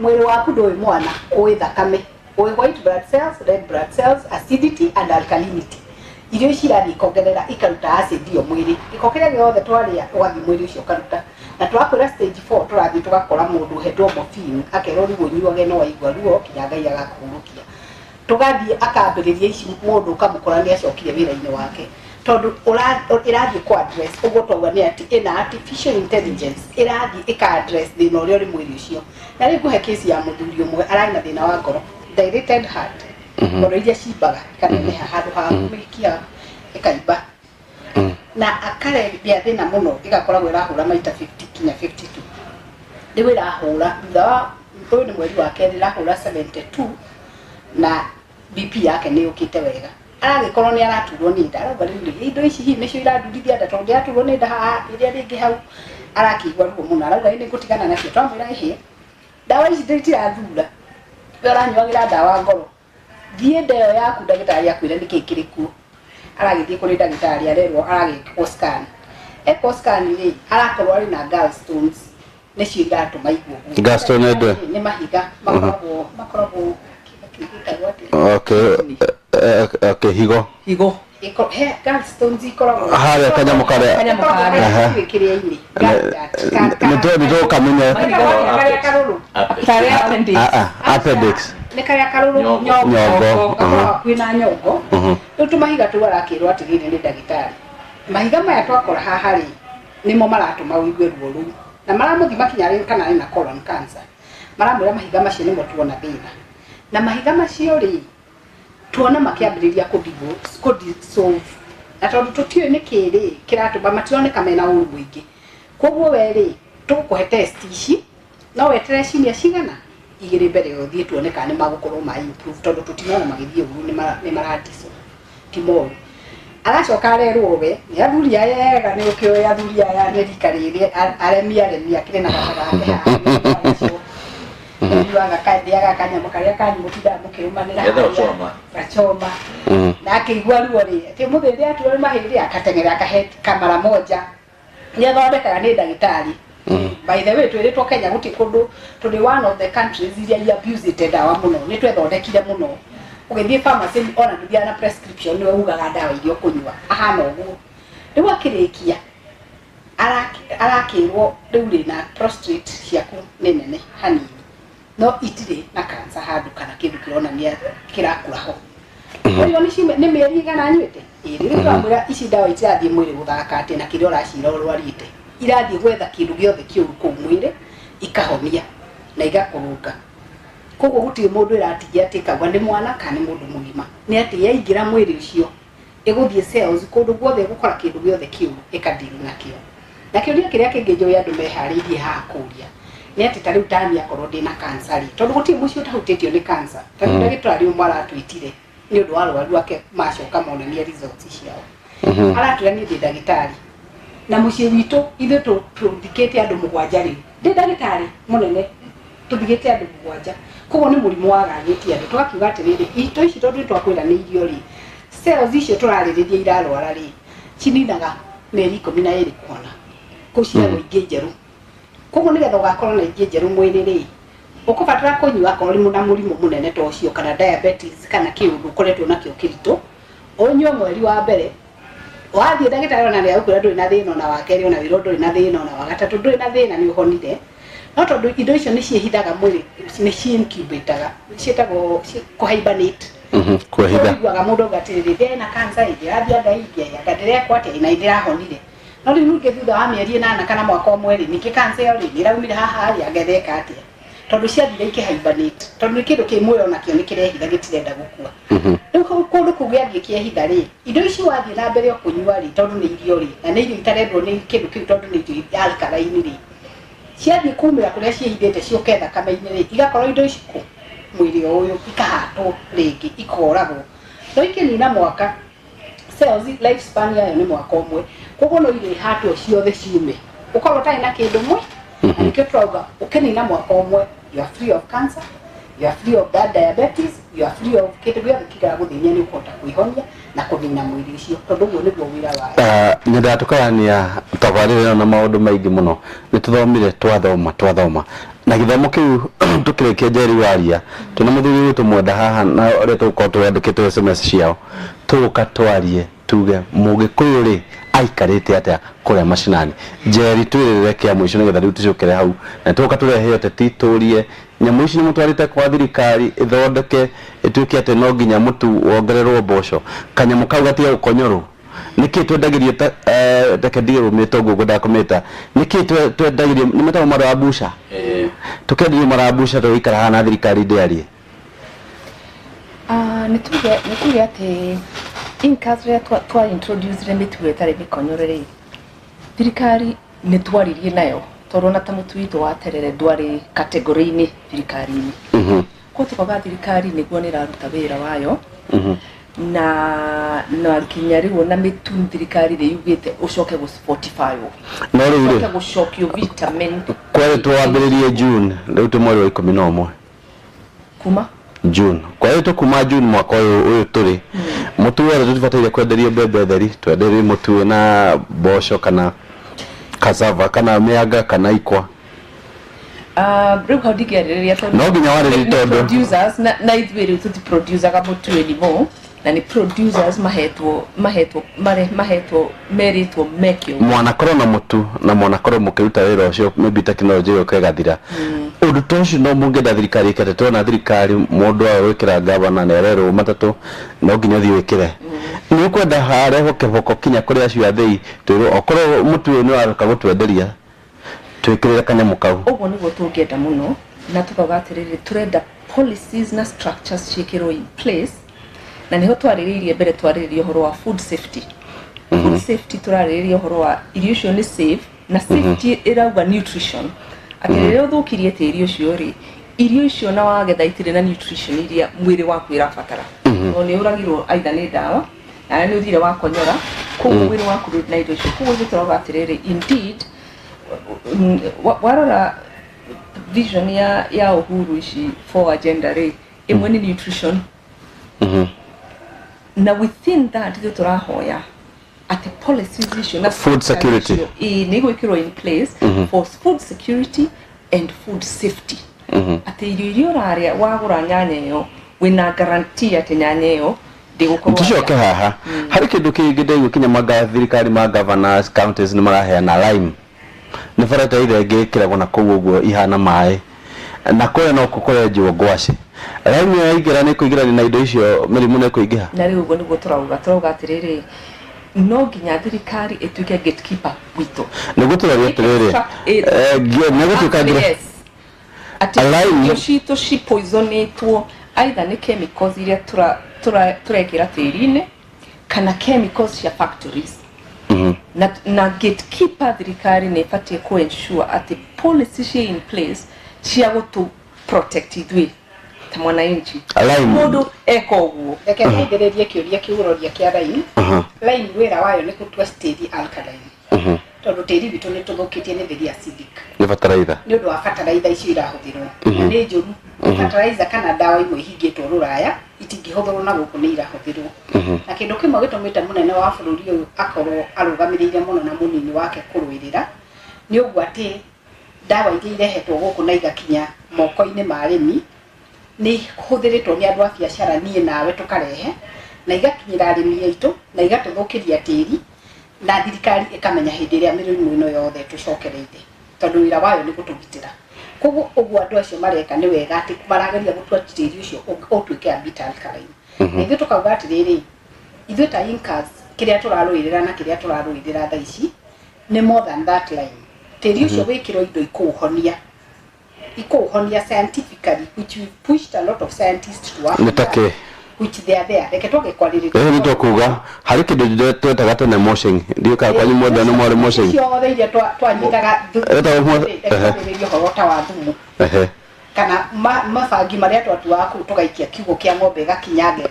mwĩrĩ waku ndũĩ mwana ũĩ thakame ũĩ white blood cells, red blood cells, acidity and alkalinity irio ici irathiĩ ikongerera ikaruta acid yo mwĩrĩ gĩko kĩrĩa gĩothe twarĩa ũgathiĩ mwĩrĩ ũcio ũkaruta na twakwĩra stage 4 tũrathiĩ tũgakora mũndũ hetwo morphine akerwo rĩu ũnyuage no waigua ruo kinya Ngai agakũhurũkia tũgathiĩ akambĩrĩria ici mũndũ ũkamũkora nĩ acokire wĩra-inĩ wake tondũ ĩrathiĩ ku address ũguo twauga nĩ atĩ ĩna artificial intelligence ĩrathiĩ ĩka address thĩna ũrĩa ũrĩ mwĩrĩ ũcio na rĩu ngũhe case ya mũthuri ũmwe ararĩ na thĩna wa ngoro dilated heart ngoro iria cimbaga ikaneneha handũ ha kũmĩkia ĩkaimba na akarebia thĩna mũno ĩgakoragwo ĩrahũra maita 50 kinya 52 rĩu ĩrahũra thutha wa ũyũ nĩ mweri wa kerĩ ĩrahũra 72 na BP yake nä å kä te wega aragäkorwo nä araturwo nä nda arauga rä indo ici hihi nä cio irandurithia nda tondå aturwo nä nda haha rä rä a rä ngä hau arakĩigua ruo mũno arauga nä ngå tigana nacio twamwä ra hä ndawa ici ndĩtirathura we ũranyuagĩra ndawa ngoro thiĩ nda ĩyo yaku ndagĩtarĩ akwĩre nĩ kĩĩ kĩrĩ kuo aragĩthiĩ kũrĩ ndagĩtarĩ arerwo aragĩkwo scan eko scan rĩ arakorwo arĩ na gallstones nĩcio iratũma iguo gallstone nĩ mahiga makoragwo okay higo he gallstones ikoragwo harĩa kanyamũ karĩa gĩkĩrĩa-inĩ nĩ tũĩ kamenya karĩa karũrũ appendix nä karä karå nyongo kwä na nyongo rä u tå mahiga tå arakärwo atä rä rä nä ndagĩtarĩ mahiga maya twakora haha rä nä mo maratå ma wĩgue ruo rũu na maramå thima kinya rä kana arĩ na colon cancer maramwĩra mahiga macio nä mo tuona thĩna na mahiga macio rĩ tuona makĩambĩrĩria kũ-dissolve na tondũ tũtiũĩ nĩ kĩ rĩ kĩratũma matironeka mena ũru mũingĩ koguo we rĩ tũgũkũhe test ici no wetere ciumia cigana igĩrĩ mbere yo thiĩ tuone kana nĩ magũkorwo ma improve tondũ tũtinona magĩthiĩ ũru nĩ maradiso ti moru agacoka arerwo we nĩ athuri aya ega nĩ ũkĩoĩ athuri aya nĩ rika rĩrĩ aremi akĩrĩ na gaka gake haha nĩuaga kandiaga kanyamũ karĩa kanyu mũtindaga mũkĩrũmanĩra gachoma na akĩigua ruo rĩ atĩ mũthĩ atuo nĩ mahĩndĩ akateng'era akahe kamara moja nĩ athondekaga nĩ ndagĩtarĩ by the way twĩrĩtwo Kenya gũtirĩ kũndũ tũrĩ one of the countries iria abused ndawa mũno nĩ twethondekire mũno ũgĩthiĩ pharmacy ona ndũthiaga na prescription nĩwe ugaga ndawa iria ũkũnyua ahana ũguo rĩu akĩrĩkia arakĩrwo rĩu rĩ na prostate ciaku nĩ nene hanini no itirĩ na cancer handũ kana kĩndũ kĩronania kĩrakũra ho ũyũ nĩ mĩeri igana nyuĩte rĩu twamwĩra ici ndawa itirathiĩ mwĩrĩ gũthaka atĩ na kĩrĩa ũracira ũrwarĩte irathiĩ gwetha kĩndũ gĩothe kĩũru kũu mwĩrĩ ikahonia na igakũrũnga koguo gũtirĩ mũndũ ĩratigia atĩ kaigua nĩ mwana kana nĩ mũndũ mũgima nĩ atĩ yaingĩra mwĩrĩ ũcio ĩgũthiĩ cells kũndũ guothe ĩgũkora kĩndũ gĩothe kĩũru ĩkadili nakĩo na kĩũria kĩrĩa kĩngĩ njũĩ andũ meharĩirie haha kũũria nĩ atĩ tarĩu tani akorwo ndĩna cancer rĩ tondũ gũtirĩ mũciĩ ũtahutĩtio nĩ cancer tarĩu ndagĩtarĩ ũmwe aratwĩtire nĩ ũndũ wa arwaru ake macoka monania results ciao aratwĩra niĩ ndĩ ndagĩtarĩ na mũciĩ witũ ithuĩ tũthikĩte andũ mũgwanja rĩu ndĩ ndagĩtarĩ mũnene tũthikĩte andũ mũgwanja koguo nĩ mũrimũ wagagĩtie andũ tũgakiuga atĩrĩrĩ itũ ici tondũ nĩtwakwĩranĩirio rĩ cells icio tũrarĩrĩria irarwara rĩ cininaga mĩeri 12 kuona kũciarwo ingĩ njerũ koguo nĩgetha ũgakorwo na ingĩ njerũ mwĩrĩ rĩ ũkũbatara kũnyua akorwo na mũrimũ mũnene ta ũcio kana diabetes kana kĩũndũ ũkoretwo nakĩo kĩritũ ũnyue mweri wa mbere wathiĩ ndagĩtarĩ ona nĩagũkwĩra ndũrĩ na thĩna ona wa kerĩ ona wĩrwo ndũrĩ na thĩna ona wa gatatũ ndũrĩ na thĩna nĩ ũhonire no tondũ indo icio nĩ ciĩhithaga mwĩrĩ nĩ ciincubataga ciĩtagwo kũhibernate kũhitha mũndũ auga atĩrĩrĩ ndĩna cancer ĩngĩrathiĩ ngaingĩa anga ndĩrekwo atĩ na ndĩrahonire no rĩu ningĩ thutha wa mĩeri 8 kana mwaka ũmwe rĩ ningĩ cancer ĩyo rĩ nĩraumire haha rĩ angetheka atĩa tondũ ciathire ikĩhibernate tondũ nĩ kĩndũ kĩ muoyo nakĩo nĩ kĩrehitha gĩtirenda gũkua rĩu kũndũ kũu gĩathiĩ kĩehitha rĩ indo ici wathiĩ na mbere ũkũnyua rĩ tondũ nĩ irio rĩ na nĩ irio itarendwo nĩ kĩndũ kĩu tondũ nĩ irio alkaline rĩ ciathiĩ kumĩra kũrĩa ciĩhithĩte ciũke thakame-inĩ rĩ igakorwo indo ici kũ mwĩrĩ ũyũ ikahatwo rĩngĩ ikoragwo no ikĩnina mwaka cells life span yayo nĩ mwaka ũmwe koguo no irĩhatwo ciothe ciume ũkorwo ũtarĩ na kĩndũ mwe na nĩkĩo turauga ũkĩnina mwaka ũmwe you are free of cancer you are free of bad diabetes you are free of kĩndũ gĩothe kĩragũthĩnia nĩ ũkũhota kwĩhonia na kũnina mwĩrĩ ũcio tondũ ũguo nĩguo wĩra wayo nyendaga tũkarania tabarĩra na maũndũ maingĩ mũno nĩ tũthomire twathoma na gĩthomo kĩu tũkĩrĩkia Njeri waria twĩna mũthuri witũ mwenda haha na ũrĩa tũgũkorwo tũrandĩkĩtwo SMS ciao tũgũka twarie tuge mũgĩkũyũ rĩ aikarĩte atĩa kũrĩa mashinani Njeri twĩrĩrĩre kĩa mũico nĩgetha rĩu tũcokere hau na tũgũka tũrehe ũteti tũrie nyamũ ici nĩ mũtwarĩte kwa thirikari ĩthondeke ĩtuĩke atĩ no nginya mũtu wongererwo mboco kanyamũ kau gatige gũkonyorwo nĩkĩ twendagĩrio tekendia rũmĩte ũguo ngwendaga nĩkĩ twendagĩrio nĩ metagwo marabusha tũkendirio marabusha tũgĩikara haha na thirikari ndĩarie nĩ tuge atĩ inkas rĩrĩa twa introduce mĩtugo ĩtarĩ mĩkonyorere thirikari nĩ twaririe nayo tondũ na ta mũtu witũ wa terere ndwarĩ kategori-inĩ thirikari-inĩ ko tukaga thirikari niguo ni raruta wira wayo na kinya riu na mitun thirikari ri yugite ucoke go Spotify no ri go shokio vitamin kwere twambiririe June riu tu mweri wa 11 kuma June kwa hiyo kuma June mwaka uyu turi mutu wera tutibataire kwenderia mbembe theri twenderie mutu na mboco kana cassava kana mianga kana ikwa bro how did get it no ginya wari ritondo producers na ithwiri tuti producer ga mutu anymore na ni producers mahetwo meritwo mekyo mwana korwo na mutu na mwana korwo mukiruta wira ucio maybe technology yokegathira undu tocio no mungenda thirikari ikete tona thirikari mundu wa wikira governor na rero matatu no nginya thi wikire ni kwenda hare hokeboko kinya kuri acio athei twiro okorwo mutu ni waruka gutwenderia twikirire kanyamu kau uguo niguo tungienda muno na tukaga atiriri turenda policies na structures cikirwo in place na niho twariririe mbere twariririe horo wa food safety food safety turariririe horo wa irio icio ni safe na safety irauga nutrition atirire uthukirie tiri ucio ri irio icio na wagetha itire na nutrition iria mwiri waku irabatara no ni uragirwo aitha ni dawa na ni uthire wakonyora kugu mwiri waku na irio icio kugu turoga atiriri indeed warora vision ya uhuru ici for agenda ri imwe ni nutrition na within that the turahoya at the policies issue na food security ni gwikirwo in place for food security and food safety ati irio raria wagura nyanya yo wina guarantee ati nyanya yo ndigukorwo tucoke haha hari kindu kingi ndego kinya magathirikari ma governors counties ni maraheana lime ni farata ile ngikiragwo na kugu guo ihana mai na kore no kukore njwo ngwaci lime yaingira ni kuigira na indo icio mirimu ne kuingiha na riu uguo niguo turauga atiriri no nginya thirikari etuike gatekeeper wito niguo turaria atiriri niguo tukagira ati yo shito shi poisonetwo either ni chemicals iria turekira tiri-ini kana chemicals cia factories na gatekeeper thirikari ni fatie ku ensure ati policy cia in place cia gutu protect ithui ta mwananchi mundu eko uguo reke ngererie kiuria kiuroria kia line line wira wayo ni kutua stage alkaline tondu tiri bitu ni tuthukitie ni very acidic ni fertilizer ni undu wa fertilizer icio irahuthirwo ni njuru fertilizer kana dawa imwe hingitwo ruraya itingihũthĩrwo na gũkũ nĩ irahuthirwo na kindu kimwe gitumite munene wa bururi uyu akorwo arugamirire muno na munini wake kurwirira ni uguo ati dawa iria irehetwo gũkũ na igakinya moko-ini ma arimi ni huthiritwo ni andu a biacara nie nawe tukarehe na igakinyira arimi aitu na igatuthukiria tiri na thirikari ikamenya hindi iria mirimu ino yothe tucokereire tondu wira wayo ni gutugitira koguo uguo andu acio mareka ni wega ati marageria gutua tiri ucio utuike ambita alkaline ithu tukauga atiriri ithu ta incas kiria turaruirira na kiria turaruirira tha ici ni more than that line tiri ucio wikiro indo ikuhonia scientifically, which we pushed a lot of scientists to work on, which they are there. Reke toge kwalirira ndio kuga hari kindu ndio twetaga na motion ndio ka kwanyu mothe no more motion cio othe iria twanyitaga ndio horota wa thumu kana mabangi maria twatua tugaikia kiugo kia ng'ombe gakinyange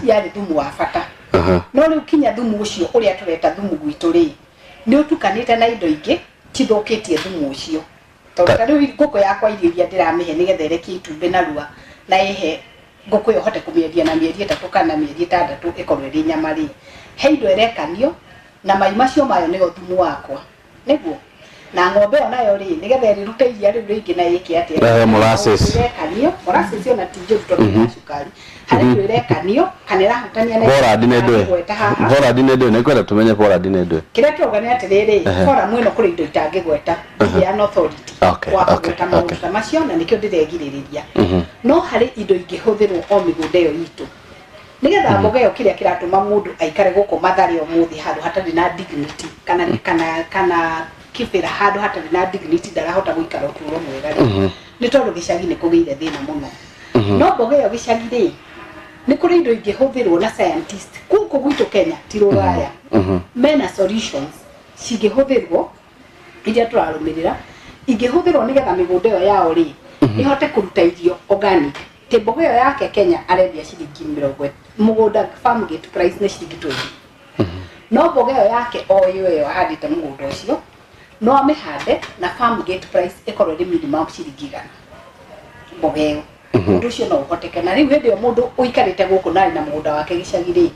yari thumu wa bata no riu kinya thumu ucio uria tureta thumu gwitu ri ni utukanite na indo ingi tithukitie thumu ucio tondu riu ngũkũ yakwa irio iria ndiramihe nigetha irekie itumbi na rua na ihe ngũkũ yo hote kumĩendia na mĩeri 3 kana mĩeri 6 ikorwo ĩrĩ nyama ri he indo irekanio na mai macio mayo nĩgo thumu wakwa nĩguo na ng'ombe onayo ri nigetha rirute iria riu ringi na yiki atia molasses irekanio molasses yo na tijo tondu sukari hari irekanio kana irahutania na Pollard ne ndwe ne kwenda tumenye Pollard ne ndwe kiria tuoga ni atiriri kora mwino kuri indo itangigweta ya authority okay macio na nikio ndiregiririria no hari indo ingihũthĩrwo o mĩgũnda ĩyo itũ nigetha mboga ĩyo kiria kiratuma mundu aikare gũkũ mathari omuthi handu hatarĩ na dignity kana kibira handu hatarĩ na dignity ndarahota gũikara ũtũũro mwega ni tondu gicagi ni kũgĩire thĩna mũno no mboga ĩyo gicagi ri ni kuri indo ingihũthĩrwo na scientist gũkũ gwitũ Kenya ti rũraya mena solutions cingihũthĩrwo iria tũrarũmĩrĩra ingihũthĩrwo nigetha mĩgũnda ĩyo yao ri ihote kuruta irio organic te mboga ĩyo yake Kenya arendia ciringi 70 mũgũnda farm gate price nĩ ciringi 20 no mboga ĩyo yake o ĩyo ahandĩte mũgũnda ũcio no amĩhande na farm gate price ĩkorwo ĩrĩ minimum ciringi 100 mboga ĩyo ũndũ ũcio no ũhoteke na rĩu hĩndĩ ĩyo mũndũ ũikarĩte gũkũ na mũgũnda wake gĩcagi-rĩ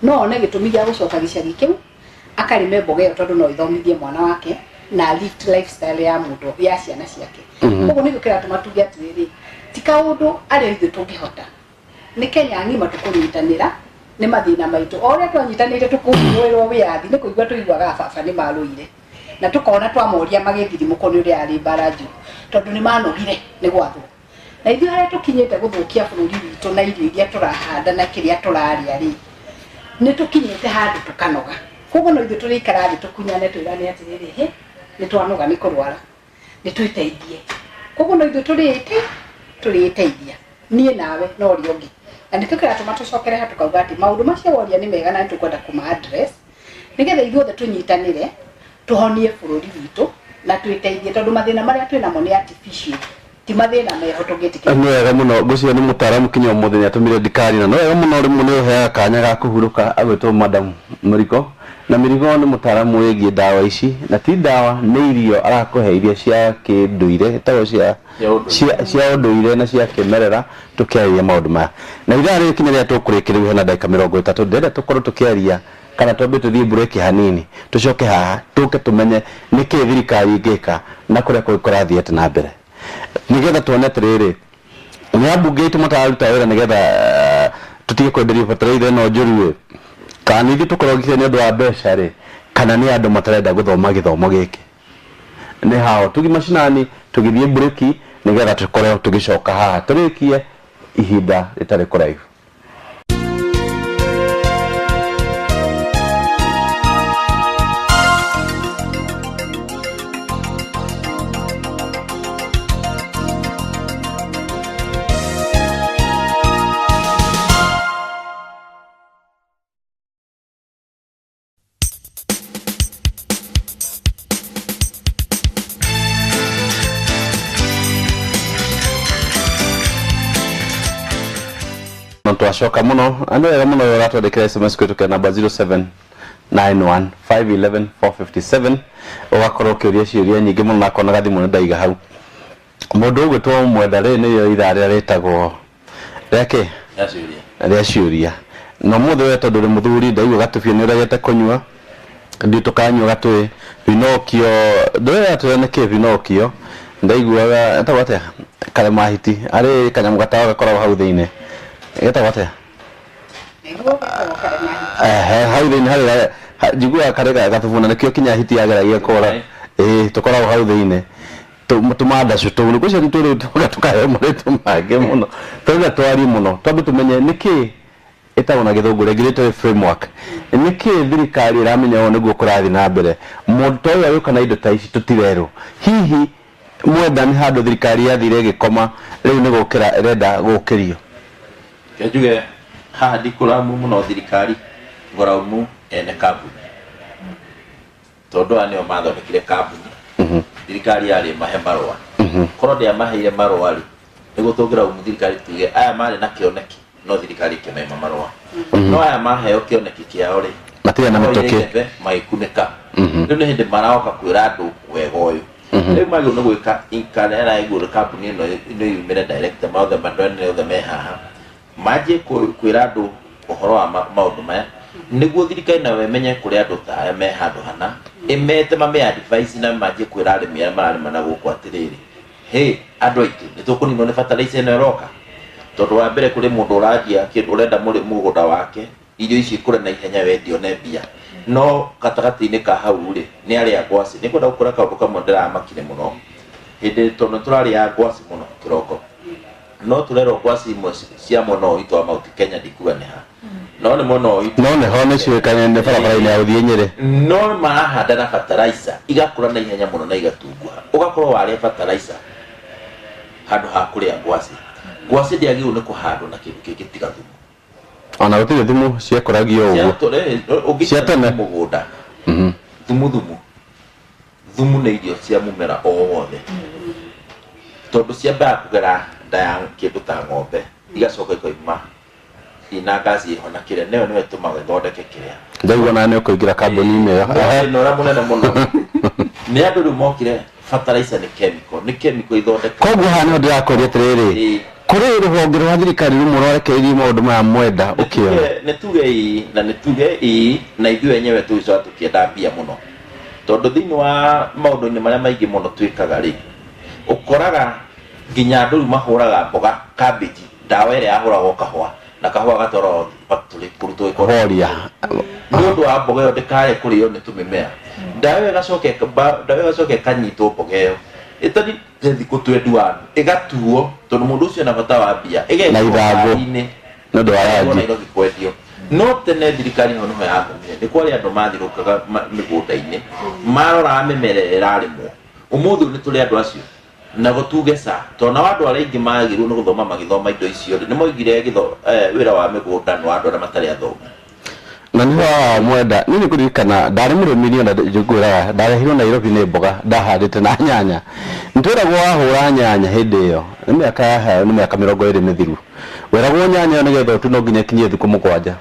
no one gĩtũmi gĩa gũcoka gĩcagi kĩu akarĩme mboga ĩyo tondũ no ĩthomithie mwana wake na lift lifestyle ya mũndũ ya ciana ciake ũguo nĩ gũkĩra tũmatuge atĩrĩrĩ ti kaũndũ arĩa ithuĩ tũngĩhota nĩ Kenya ng'ima tũkũnyitanĩra nĩ mathĩna maitũ o ũrĩa twanyitanĩire tũkũiguĩrwo wĩyathi nĩ kũigua tũiguaga baba nĩ marũire na tũkona twamoria magĩthirimũko nĩ ũrĩa arĩ mbara njũru tondũ nĩ manogire nĩ gwathwo na ithuĩ harĩa tũkinyĩte gũthũkia bũrũri witũ na irio iria tũrahanda na kĩrĩa tũrarĩa-rĩ nĩ tũkinyĩte handũ tũkanoga koguo no ithuĩ tũrĩikara thĩ tũkunyane twĩrane atĩrĩrĩ nĩ twanoga nĩ kũrwara nĩ twĩteithie koguo no ithuĩ tũrĩteithia niĩ nawe no ũrĩa ũngĩ na nĩ tũkĩra tũcokere ha tũkauga atĩ maũndũ macio woria nĩ mega na nĩ tũkwenda kuma address nĩgetha ithuothe tũnyitanĩre tũhonie bũrũri witũ na twĩteithie tondũ mathĩna marĩa twĩnamo nĩ artificial ti mathĩna meho tũngĩtĩkĩra nĩ wega mũno ngũcio nĩ mũtaaramu kinya mũthenya atũmire ndikari na no wega mũno rĩmwe nĩ ũheaga kanya ga kũhurũka agwĩtwo madam Mĩrigo na Mĩrigo nĩ mũtaaramu wĩgiĩ ndawa ici na ti ndawa nĩ irio arakũhe iria cia kĩndũire tago cia ũndũire na cia kĩmerera tũkĩarĩria maũndũ maya na ithaa rĩrĩ kinya rĩrĩa tũkũrĩkĩrĩria hena ndagĩka 30 ndĩrenda tũkorwo tũkĩaria kana twambe tũthiĩ break hanini tũcoke haha tũke tũmenye nĩkĩ thirikari ĩngĩka na kũrĩa kũrathiĩte na mbere nĩgetha tuone atĩrĩrĩ nĩ ambunge aitũ matararuta wĩra nĩgetha tũtige kwenderio bataraitha ĩno njũru kana ningĩ tũkorwo gĩkĩ nĩ ũndũ wa mbeca-rĩ kana nĩ andũ matarenda gũthoma gĩthomo gĩkĩ nĩ hao tugi mashinani tũgĩthiĩ break nĩgetha tũkorwo tũgĩcoka haha tũrĩkie ihinda rĩtarĩ kũraihu. Twashoka muno ando wega muno yo rato dekira SMS kwetu kwa namba 0791511457 owakorwo kiuria ciuria nyingi muno nakona gathimo nĩ ndaiga hau mundu ũgwĩtwo mwendare nĩ yo itharĩa rĩtagwo rĩake rĩa ciuria no muthe we tondũ rĩ mũthuri ndaigua gatubio nĩ ũregete kũnyua ndi tukanyua gatwe Pinokio ndoya tuone ke Pinokio ndaiguaga atawate kale mahiti ari kanyamu gatawa gakoragwo hau thĩinĩ etawate hau thĩinĩ harĩ njiguaga kare gatubuna nĩkĩo kinya hiti yageragia kora tukoragwo hau thĩinĩ tumanda cuto nĩ gũcio tũrĩ tukahe mũrĩtu mangĩ mũno tũrĩa twari mũno twambe tumenye nĩkĩ etagwo na gĩthũngũ regulatory framework nĩkĩ thirikari ĩramenya nĩguo kũrathi na mbere mũndũ toya wĩka na indo ta ici tũtirerwo hihi mwenda nĩ handũ thirikari yathire gĩkoma rĩu nĩ gũkĩra ĩrenda gũkĩrio kĩnjuge haha ndikũramu mũno thirikari ngoraumu ene kambuni tondũ anĩo mathondekire kambuni thirikari yarĩ mahe marũa korwo ndĩamaheire marũa rĩ nĩguo tũngĩra thirikari tuge aya marĩ na kĩoneki no thirikari kĩmema marũa no aya maheo kĩoneki kĩao rĩ matirĩ na mĩtũkĩ magĩkunĩka rĩu nĩ hĩndĩ maroka kwĩra andũ wega ũyũ rĩu magĩrĩirwo nĩ gwĩka inkanera igũrũ kambuni ĩno nĩ yumĩre director maothe mandone othe me haha manjie kwĩra andũ ũhoro wa maũndũ maya nĩguo thirikari nayo ĩmenye kũrĩa andũ ta aya me handũ hana ĩmete mame advice na manjie kwĩra arĩmi arĩa mararĩma na gũkũ atĩrĩrĩ andũ aitũ nĩ tũkũninwo nĩ fertilizer ĩno ĩroka tondũ wa mbere kũrĩ mũndũ ũrandia kĩndũ ũrenda mũgũnda wake irio ici kũrĩ na ihenya wendio ne mbia no gatagatĩ-inĩ ka hau rĩ nĩ arĩa ngwacĩ nĩ kwenda gũkũra kaũndũ kamwe ndĩramakire mũno hĩndĩ tondũ tũrarĩa ngwacĩ mũno kĩroko no tũrerwo ngwacĩ imwe cia mwena ũyũ witũ wa Mount Kenya ndikuga nĩ ha no nĩ mwena ũyũ witũ no nĩ ho nĩ ciũĩkaine nĩ barabara-inĩ ya gũthiĩ Nyĩrĩ no marahanda na fertilizer igakũra na ihenya mũno na igatunguha ũgakorwo warĩa fertilizer handũ ha kũrĩa ngwacĩ ngwacĩ ndĩagĩrĩirwo nĩ kũhandwo na kĩndũ kĩngĩ tiga thumu ona gũtirĩ thumu ciakũragio ũguo cia tene mũgũnda thumu nĩ irio cia mũmera o wothe tondu ciambaga kugera nda ya kindu ta ng'ombe igacoka ikoima ina gazi ona kiria neo niwe tumaga thondeke kiria ndaigua na nĩ ũkũingĩra kambuni-inĩ ĩyo nora munene muno nĩ andũ rĩu mokire fertilizer nĩ chemical ithondeka koguo haha nĩho ndĩrakũria atĩrĩrĩ kũrĩ rũhonge rwa thirikari rumwe rwarekereirie maũndũ maya mwenda ũkĩona nĩ tuge ii na ithuĩ enyewe tũgĩcoka tũkĩenda mbia mũno tondũ thĩinĩ wa maũndũ-inĩ marĩa maingĩ mũno twĩkaga rĩ ũkoraga nginya andũ rĩu mahũraga mboga cabbage ndawa ĩrĩa yahũragwo kahũa na kahũa gatwarwo factory kũrutwo horia nĩ ũndũ wa mboga ĩyo ndĩkae kũrĩo nĩ tũmĩmera ndawa ĩgacoka ĩkanyitwo mboga ĩyo ĩtari thikũ 21 ĩgatuo tondũ mũndũ ũcio na bata wa mbia na ithangũ nĩ ũndũ wa rangi kwendio no tene thirikari ho noho yathomire nĩ kwarĩ andũ mathirũkaga mĩgũnda-inĩ maroraga mĩmera ĩrarĩmwo ũmũthĩ nĩ tũrĩ andũ acio na gũtuge sa tona andũ arĩa aingĩ magĩrĩirwo nĩ gũthoma magĩthoma indo icio nĩ moigire wĩra wa mĩgũnda nĩ wa andũ arĩa matarĩ athomu na nĩ wa mwenda nĩ kũririkana ndarĩ mũrĩmi ona njiguĩraga ndarehirwo Nairobi nĩ mboga ndahandĩte na nyanya nĩtwĩragwo wahũra nyanya hĩndĩ ĩyo nĩ mĩaka yahayo nĩ mĩaka 20 mĩthiru weragwo nyanya ĩyo nĩgetha ũtu no nginya ĩkinyie thikũ 7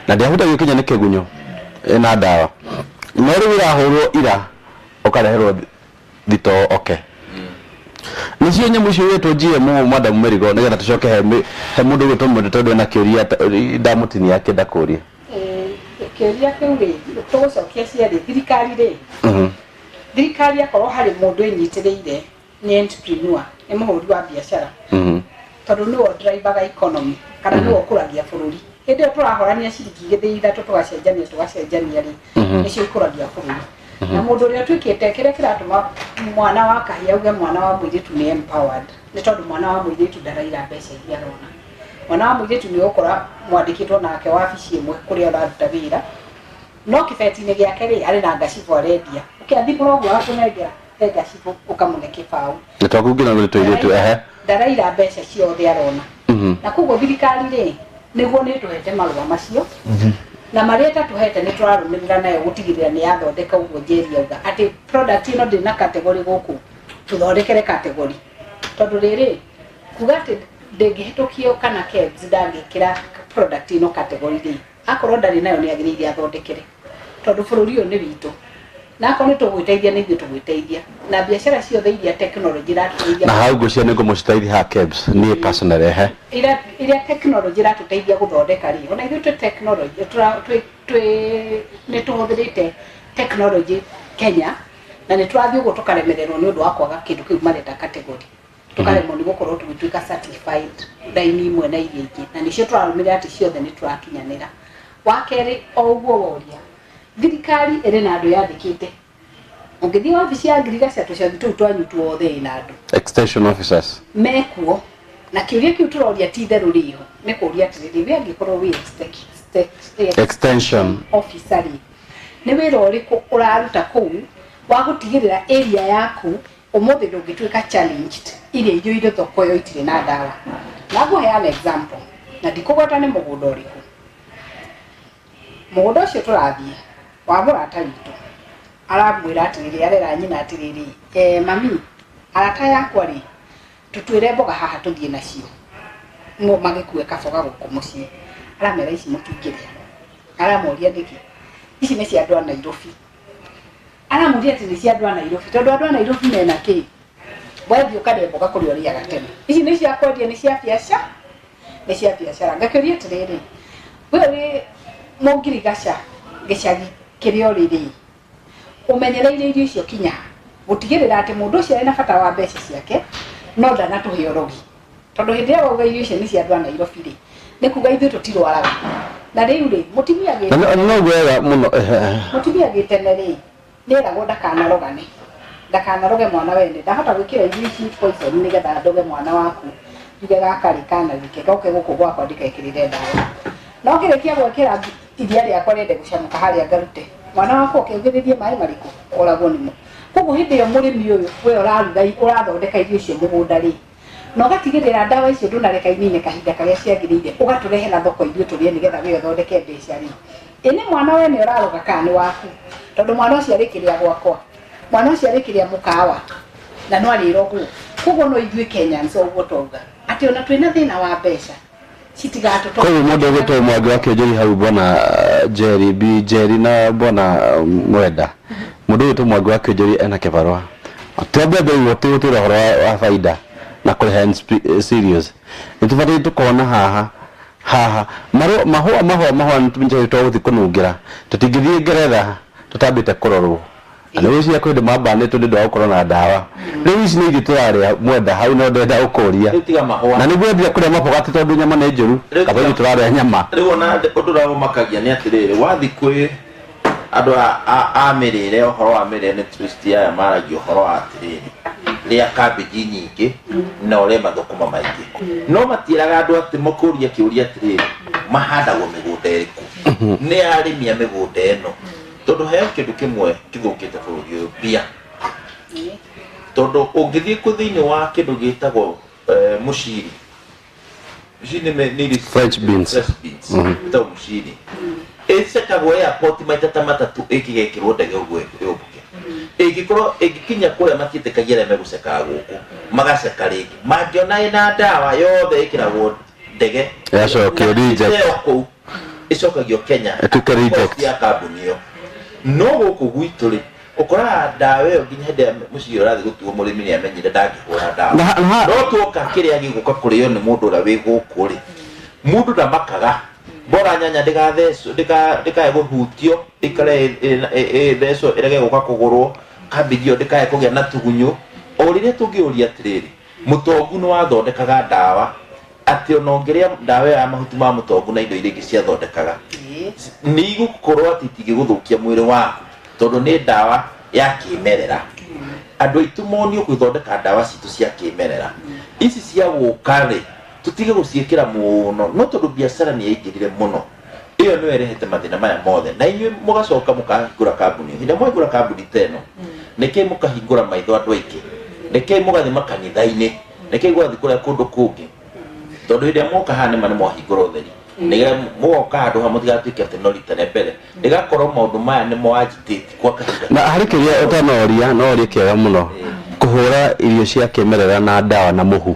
na ndĩahutagio kinya nĩ kĩgunyũ na ndawa no rĩu ĩrahũrwo ira ũkareherwo thito nĩcio nyamũ icio wĩtwo GMO Madam Merigo nĩgetha tũcoke he mũndũ wĩtwo mwende tondũ ena kĩũria ndamũtinia akĩenda kũũria kĩũria kĩu rĩ tũgũcokia ciarĩ thirikari rĩ thirikari akorwo harĩ mũndũ ĩnyitĩrĩire nĩ entrepreneur nĩ mũhũri wa biacara tondũ nĩwe driver economy kana nĩwe ũkũragia bũrũri hĩndĩ ĩyo tũrahorania ciringi igĩthĩ ithatũ tũgacenjania rĩ nĩcio ikũragia bũrũri na mũndũ ũrĩa twĩkĩte kĩrĩa kĩratũma mwana wa kahĩa auge mwana wa mũirĩtu nĩ empowered nĩ tondũ mwana wa mũirĩtu ndaraira mbeca iria arona mwana wa mũirĩtu nĩ ũkora mwandĩkĩtwo nake wabici ĩmwe kũrĩa ũraruta wĩra no kĩbeti-inĩ gĩake rĩ arĩ na ngacibũ arendia ũkĩathimũra ũguo akũnengera ngacibũ ũkamũne kĩbaũ nĩ twakungina nĩ tũirĩtu ndaraira mbeca ciothe arona na koguo thirikari rĩ nĩguo nĩ tũhete marũa macio na marĩa tatuhete nĩ tũrarũmĩrĩra nayo gũtigĩrĩra nĩ yathondeka ũguo Njeri auga atĩ product ĩno ndĩ na category gũkũ tũthondekere category tondũ rĩrĩ kuga atĩ ndĩngĩhĩtũkio kana KEBS ndangĩkĩra product ĩno category rĩ akorwo ndarĩ nayo nĩ agĩrĩire athondekere tondũ bũrũri ũyũ nĩ witũ na akorwo nĩ tũgwĩteithia nĩ ithuĩ tũgwĩteithia na biacara ciothe iria technology iratũteithia na hau ngũcia nĩ ngũmũciteithia ha KEBS niĩ personally iria technology iratũteithia gũthondeka rĩ ona ithuĩ twĩ technology nĩ tũhũthĩrĩte technology Kenya na nĩ tũrathiĩ ũguo tũkaremererwo nĩ ũndũ wa kwaga kĩndũ kĩu mareta category tũkaremwo nĩ gũkorwo tũgĩtuĩka certified ndaini imwe na iria ingĩ na nĩcio tũrarũmĩrĩra atĩ ciothe nĩ tũrakinyanĩra wa kerĩ o ũguo woria thirikari ĩrĩ na andũ yandĩkĩte ũngĩthiĩ wabici ya ngirigaca tũcathi tũu twanyu tuothe ĩna andũ extension officers mekuo na kĩũria kĩu tũroria ti itherũ rĩho nĩ kũũria atĩrĩrĩ we angĩkorwo wĩ extension officer rĩ nĩ wĩra ũrĩkũ ũraruta kũu wa gũtigĩrĩra area yaku ũmũthĩ ndũngĩtuĩka challenged iria irio irĩ thoko yo itirĩ na ndawa na ngũheana example na ndikũgweta nĩ mũgũnda ũrĩkũ mũgũnda ũcio tũrathiĩ wa mũrata witũ aramwĩra atĩrĩrĩ arera nyina atĩrĩrĩ mami arata yakwa rĩ tũtwĩre mboga haha tũthiĩ nacio no magĩkue kaboga gũkũ mũciĩ aramera ici mũtingĩrĩa aramoria nĩkĩ ici nĩ cia andũ a Nairobi aramoria atĩ nĩ cia andũ a Nairobi tondũ andũ a Nairobi mena kĩ wathi ũkarĩa mboga kũrĩa ũrĩaga tene ici nĩ cia kwendia nĩ cia biacara ngakĩũria atĩrĩrĩ we wĩ mũngirigaca gĩcagi kĩrĩa ũrĩrĩ ũmenyereire irio icio kinya gũtigĩrĩra atĩ mũndũ ũcio arĩ na bata wa mbeca ciake no ndanatũhe ũrogi tondũ hĩndĩ ĩyo wauga irio icio nĩ cia andũ a Nairobi rĩ nĩ kuga ithuĩ tũtirwaraga na rĩu rĩ mũtumia gĩtene rĩ nĩeragwo ndakanaroge mwana wene ndahota gwĩkĩra irio ici poison nĩgetha ndoge mwana waku njuge gaka rĩ kana gĩke goke gũkũ gwakwa ndikekĩrĩre ndawa no kĩrĩkia gwĩkĩra iria rĩakwa rĩende gũcamũka harĩa ngarute mwana wakwa ũkĩũgĩrĩrie maĩ marĩkũ ũragwo nĩmo koguo hĩndĩ ĩyo mũrĩmi ũyũ we ũrathondeka irio icio mũgũnda rĩ na ũgatigĩrĩra ndawa icio ndũnareka inine kahinda karĩa ciagĩrĩire ũgatũrehera thoko ithuĩ tũrĩe nĩgetha we ũthondeke mbeca rĩ ĩnĩ mwana we nĩ ũraroga kana nĩ waku tondũ mwana ũcio arĩkĩrĩa gwakwa mwana ũcio arĩkĩrĩa mũkawa na no arĩrogwo koguo no ithuĩ Kenyans ũguo twauga atĩ ona twĩna thĩna wa mbeca citigatũtwara. Kwa hiyo mũndũ ũgĩtwo Mwangi wa Kĩonjeri hau bwana Jerry na bwana Mwenda mũndũ ũgĩtwo Mwangi wa Kĩonjeri ena kĩbarũa twambebe igoti gũtũra horo wa faida na kũrĩha serious nĩtũbataire tũkona haha mahũa nĩtũmenyeire twagũthiĩ kũnungĩra tũtingĩthiĩ Ngeretha tũtambĩte kũrorwo na rĩu cia kwenda mabanĩtwo nĩ ũndũ wa gũkorwo na ndawa rĩu ici nĩ ithuĩ tũrarĩa Mwenda hau no ndenda ũkũria na nĩguo ndire kũrĩa mabogati tondũ nyama nĩ njũru kaba ithuĩ tũrarĩa nyama rĩu ona ũndũ ũrĩa ũmakagia nĩ atĩrĩrĩ wathi kwĩ andũ a mĩrĩre ũhoro wa mĩrĩre nĩ twist aya maragia ũhoro wa atĩrĩrĩ rĩa kambĩji nyingĩ na ũrĩa mathũkũma maingĩ no matiĩraga andũ atĩ makũria kĩũria atĩrĩrĩ mahandagwo mĩgũnda ĩrĩkũ nĩ arĩmi a mĩgũnda ĩno tondũ heo kĩndũ kĩmwe kĩthũkĩte bũrũri ũyũ mbia tondũ ũngĩthiĩ thĩinĩ wa kĩndũ gĩtagwo mũciri nĩ French beans tondũ mũciri ĩcekagwo airport maita ta matatũ ĩkĩgekĩrwo ndege ũguo yũmbũke ĩngĩkorwo ĩngĩkinya kũrĩa matiĩtĩkagia arĩa megũcekaga gũkũ magaceka rĩngĩ mangĩona ĩna ndawa yothe ĩkĩragwo ndege yacokio reject kũu ĩcokagio Kenya ya kambuni ĩyo no gũkũ gwitũ rĩ ũkoraga ndawa ĩyo nginya hĩndĩ ya mũciĩ ũrathiĩ gũtuo mũrĩmi nĩ amenyire ndangĩhũra ndawa no tuoka kĩrĩa gĩgũka kũrĩo nĩ mũndũ ũrĩa wĩ gũkũ rĩ mũndũ ndamakaga bora nyanya ndĩgathecwo ndĩkae gũhutio ĩkare ĩthecwo ĩrege gũka kũgũrwo kambĩji ĩyo ndĩkae kũgĩa na tugunyũ o rĩrĩa tũngĩũria atĩrĩrĩ mũtongu nĩ wathondekaga ndawa atĩ ona ũngĩrĩa ndawa ya mahuti ma mũtongu na indo iria ingĩ ciathondekaga nĩ igũkorwo atĩ itingĩgũthũkia mwĩrĩ waku tondũ nĩ ndawa ya kĩmerera andũ aitũ monio gũthondeka ndawa citũ cia kĩmerera ici cia gũka rĩ tutige gũciĩkĩra mũno no tondũ biacara nĩ yaingĩrire mũno ĩyo nĩyo ĩrehete mathĩna maya mothe na inyuĩ mũgacoka mũkahingũra kambuni hĩndĩ mwahingũra kambuni ta ĩno nĩkĩĩ mũkahingũra maitho andũ aingĩ nĩkĩĩ mũgathiĩ makanitha-inĩ nĩkĩĩ gũgathiĩ kũrĩa kũndũ kũngĩ tondũ hĩndĩ ĩrĩa moka haha nĩma nĩ mwahingũra ũtheri nĩgetha mũgoka handũ ha mũtigatuĩke atĩ no rita rĩa mbere ndĩgakorwo maũndũ maya nĩ moagitĩti kwa kahinda na harĩ kĩrĩa ũtanoria no ũrie kĩega mũno kũhũra irio cia kĩmerera na ndawa na mũhu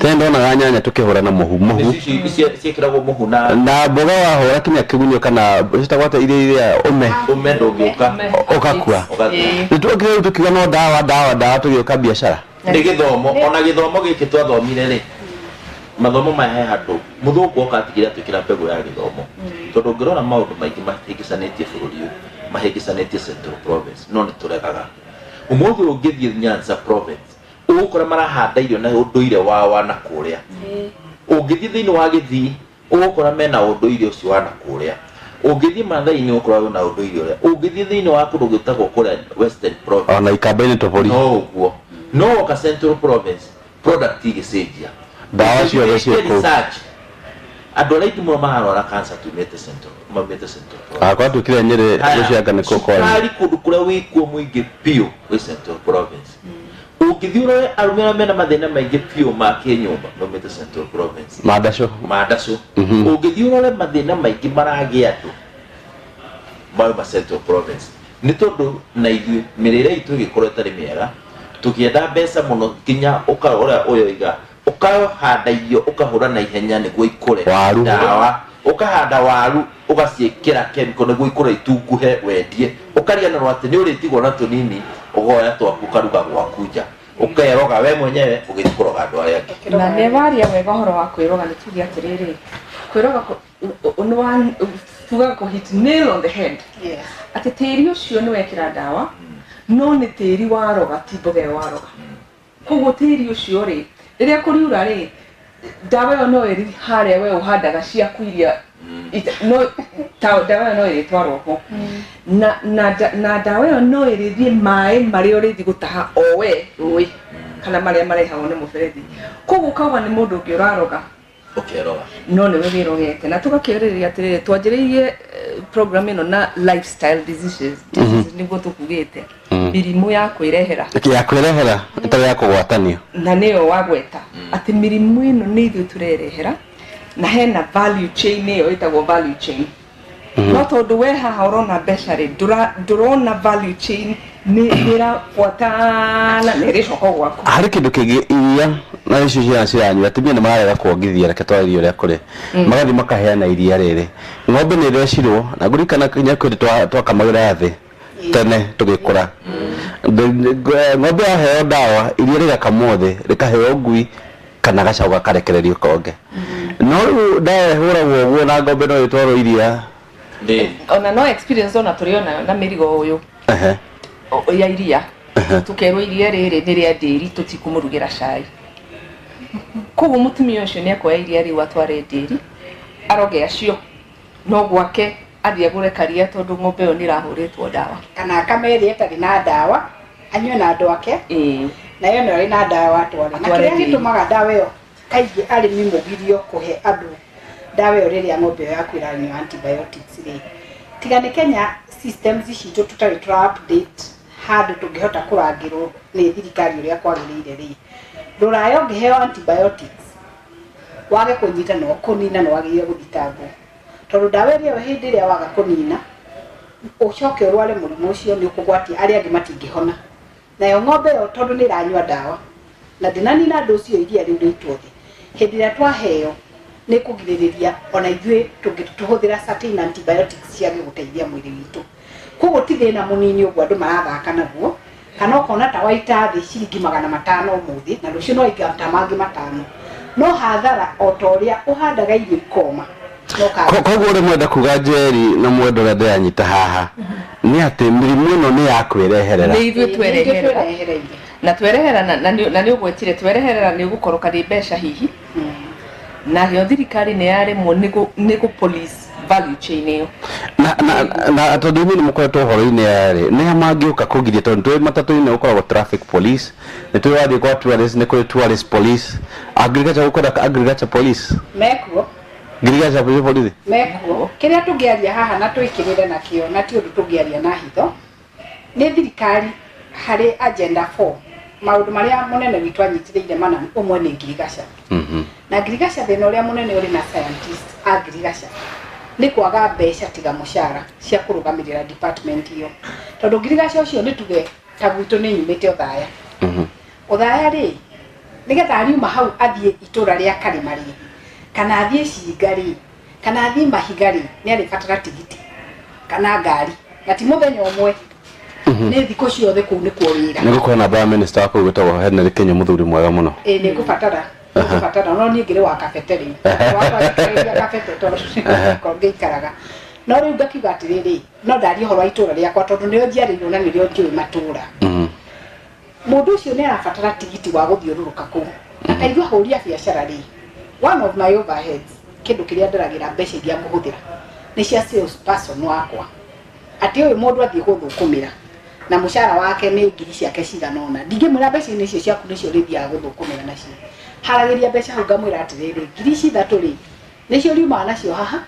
tena ndonaga nyanya tukĩhũra na mũhu ciĩkĩragwo mũhu na mboga wahũra kinya kĩgunyũ kana citagwata iria ũme ndũngĩũka ũgakua nĩtwokire tukiuga no ndawa tũgĩũka biacara nĩ gĩthomo ona gĩthomo gĩkĩ twathomire rĩ mathomo maya he handũ mũthũngũ oka atigire atwĩkĩra mbegũ ya gĩthomo tondũ ũngĩrora maũndũ maingĩ mahĩngĩcanĩtie bũrũri ũyũ mahĩngĩcanĩtie Central Province no nĩ tũregaga ũmũthĩ ũngĩthiĩ Nyanza Province ũgũkora marahanda irio na ũndũire wao wa nakũrĩa ũngĩthiĩ thĩinĩ wa Gĩthii ũgũkora mena ũndũire ũcio wa nakũrĩa ũngĩthiĩ Maathai-inĩ ũgũkora na ũndũire ũrĩa ũngĩthiĩ thĩinĩ wa kũndũ gwĩtagwo kũrĩa Western Province ona Ikamba-inĩ tũbũri no ũguo no oka Central Province product igĩcenjia ndawa ciothe ciĩkũu andũ arĩa aingĩ mũno mararwara cancer tumĩte Central Province kwa tukire Nyeri gũcianga nĩ kũkwa harĩ kũndũ kũrĩa wĩkuo mũingĩ biũ wĩ Central Province ũngĩthiĩ ũrore arũme arĩa mena mathĩna maingĩ biũ ma kĩnyũmba maumĩte Central Province mandacũ ũngĩthiĩ ũrore mathĩna maingĩ maragĩa andũ mauma Central Province nĩ tondũ na ithuĩ mĩrĩre itũ ĩgĩkorwo ĩtarĩ mĩega tũkĩenda mbeca mũno nginya ũkarora ũyũ iga ũkahanda irio ũkahũra na ihenya nĩguo ikũre ndawa ũkahanda waru ũgaciĩkĩra kemiko nĩguo ikũre itunguhe wendie ũkariganĩrwo atĩ nĩ ũrĩtigwo na tũnini ũgoya twaku ũkaruga gwaku nja ũkeroga we mwenyewe ũgĩthiĩ kũroga andũ arĩa angĩ na nĩ waria wega ũhoro wa kwĩroga nĩ tuge atĩrĩrĩ kwĩroga tugaga kũ hit nail on the head atĩ tĩri ũcio nĩ wekĩra ndawa no nĩ tĩri waroga ti mboga ĩyo waroga koguo tĩri ũcio rĩ rĩrĩa kũriura rĩ ndawa ĩyo no ĩrĩ harĩa we ũhandaga ciaku iria no ndawa ĩyo no ĩrĩtwarwo ho na ndawa ĩyo no ĩrĩthiĩ maĩ marĩa ũrĩthiĩ gũtaha o we rũĩ kana marĩa marehagwo nĩ mũberethi koguo kauga nĩ mũndũ ũngĩ ũraroga ũkeroga no nĩ we wĩrogete na tũgakĩrĩrĩria atĩrĩrĩ twanjĩrĩirie program ĩno na lifestyle diseases nĩguo tũkugĩte mĩrimũ ya kwĩrehera ĩtarĩ ya kũgwatanio na nĩyo wagweta atĩ mĩrimũ ĩno nĩ ithuĩ tũrerehera na hena value chain ĩyo ĩtagwo value chain no tondũ we haha ũrona mbeca rĩ ndũrona value chain nira fuatana nere shoko gwako hari kindu kingi iria na icio cianyu atumia ni marega kuongithia reke twario ria kuri magathi makaheana iria riri ng'ombe ni recirwo na ngurikana kinya kwiri twakamagira thi tene tugikura ng'ombe yaheo dawa iria rigakamwo thi rikaheo ngui kana gacaũ gakarekererio konge no riu ndahuragwo guo na ng'ombe no itwarwo iria ona no experience ona turiona na mirigo uyu ya iria tukerwo iria riri ni ria ndiri tutikumurugira cai koguo mutumia ucio ni akoya iria riu atware ndiri aroge acio no gwake athie agure karia tondu ng'ombe yo ni rahuritwo dawa kana kameri etari na dawa anywe na andu ake na yo nari na dawa atware na kiria gitumaga dawa yo kaigi arimi mugirio kuhe andu dawa yo riria ng'ombe yo yakwira ni antibiotics ri tigane Kenya systems ici tutari update handu tungihota kurangirwo ni thirikari uria kwagirire ri rurayo ngiheo antibiotics wage kunyita no kunina no wagire guthitangwo tondu dawa iyo hindi ria waga kunina ucoke urware murimu ucio ni ukugwatia aria angi matingihona nayo ng'ombe yo tondu ni ranywa dawa na dinanina dosi yo iria riu ritwo thi hindi ria twaheo ni kugiririria ona ithue tungituhuthira certain antibiotics cia guteithia mwiri witu koguo ti thina munini uguo andu marathaka naguo kana ukona ta waita thi ciringi 500 umuthi na rucio no igata mangi 5 no hathara otoria uhandaga irio ikoma koguo ri mwenda kuga Njeri na mwendo ria ndanyita haha ni ati mirimu ino ni yakwireherera ni ithue twereherera na twereherera na ni ugwetire twereherera ni ugukorwo kari mbeca hihi na hiyo thirikari ni yaremwo ni ku police value chain iyo na tondu ni mukoretwo horo-ini yari ni amangiuka kugiria tondu twi matatu-ini ukoragwo traffic police ni twi wathi kwa tourist ni kuri tourist police agriculture ukora agriculture police mekuo agriculture police mekuo kiria tungiaria haha na twikirire nakio na ti undu tungiaria na hitho ni thirikari hari agenda 4 maundu maria munene witu anyitiriire mana umwe ni ngirigaca na ngirigaca thina uria munene uri na scientist agirigaca ni kwaga mbeca tiga mushara cia kurugamirira department iyo tondu ngirigaca ucio ni tuge ta gwitu ni nyumite uthaya uthaya ri nigetha ariuma hau athie itura ria karimari kana athie cingari kana athie mahigari ni ari fatara tigiti kana ngari gati muthenya umwe ni thiko ciothe kuu ni kuorira ni gukona namba ya minister wako gwitagwo Henry Kenya muthuri mwega muno ni gufatara no ni ngire wa cafeteria wa cafeteria kongeikaraga no riu ngakiuga atiriri no ndari horo itura riakwa tondu nio njiarirwo na nirio njiwi matura mundu ucio ni arafatara tigiti wa guthiururuka kuu akaigua huria biacara ri one of my overheads kindu kiria ndiragira mbeca iria nguhuthira ni cia sales person wakwa ati uyu mundu athie guthukumira na mushara wake ni ngiri ciake ciganona ndingimwira mbeca ni cio ciaku nicio rithia guthukumira nacio haragiria mbeca hau ngamwira atiriri ngiri cithatu ri nicio riuma nacio haha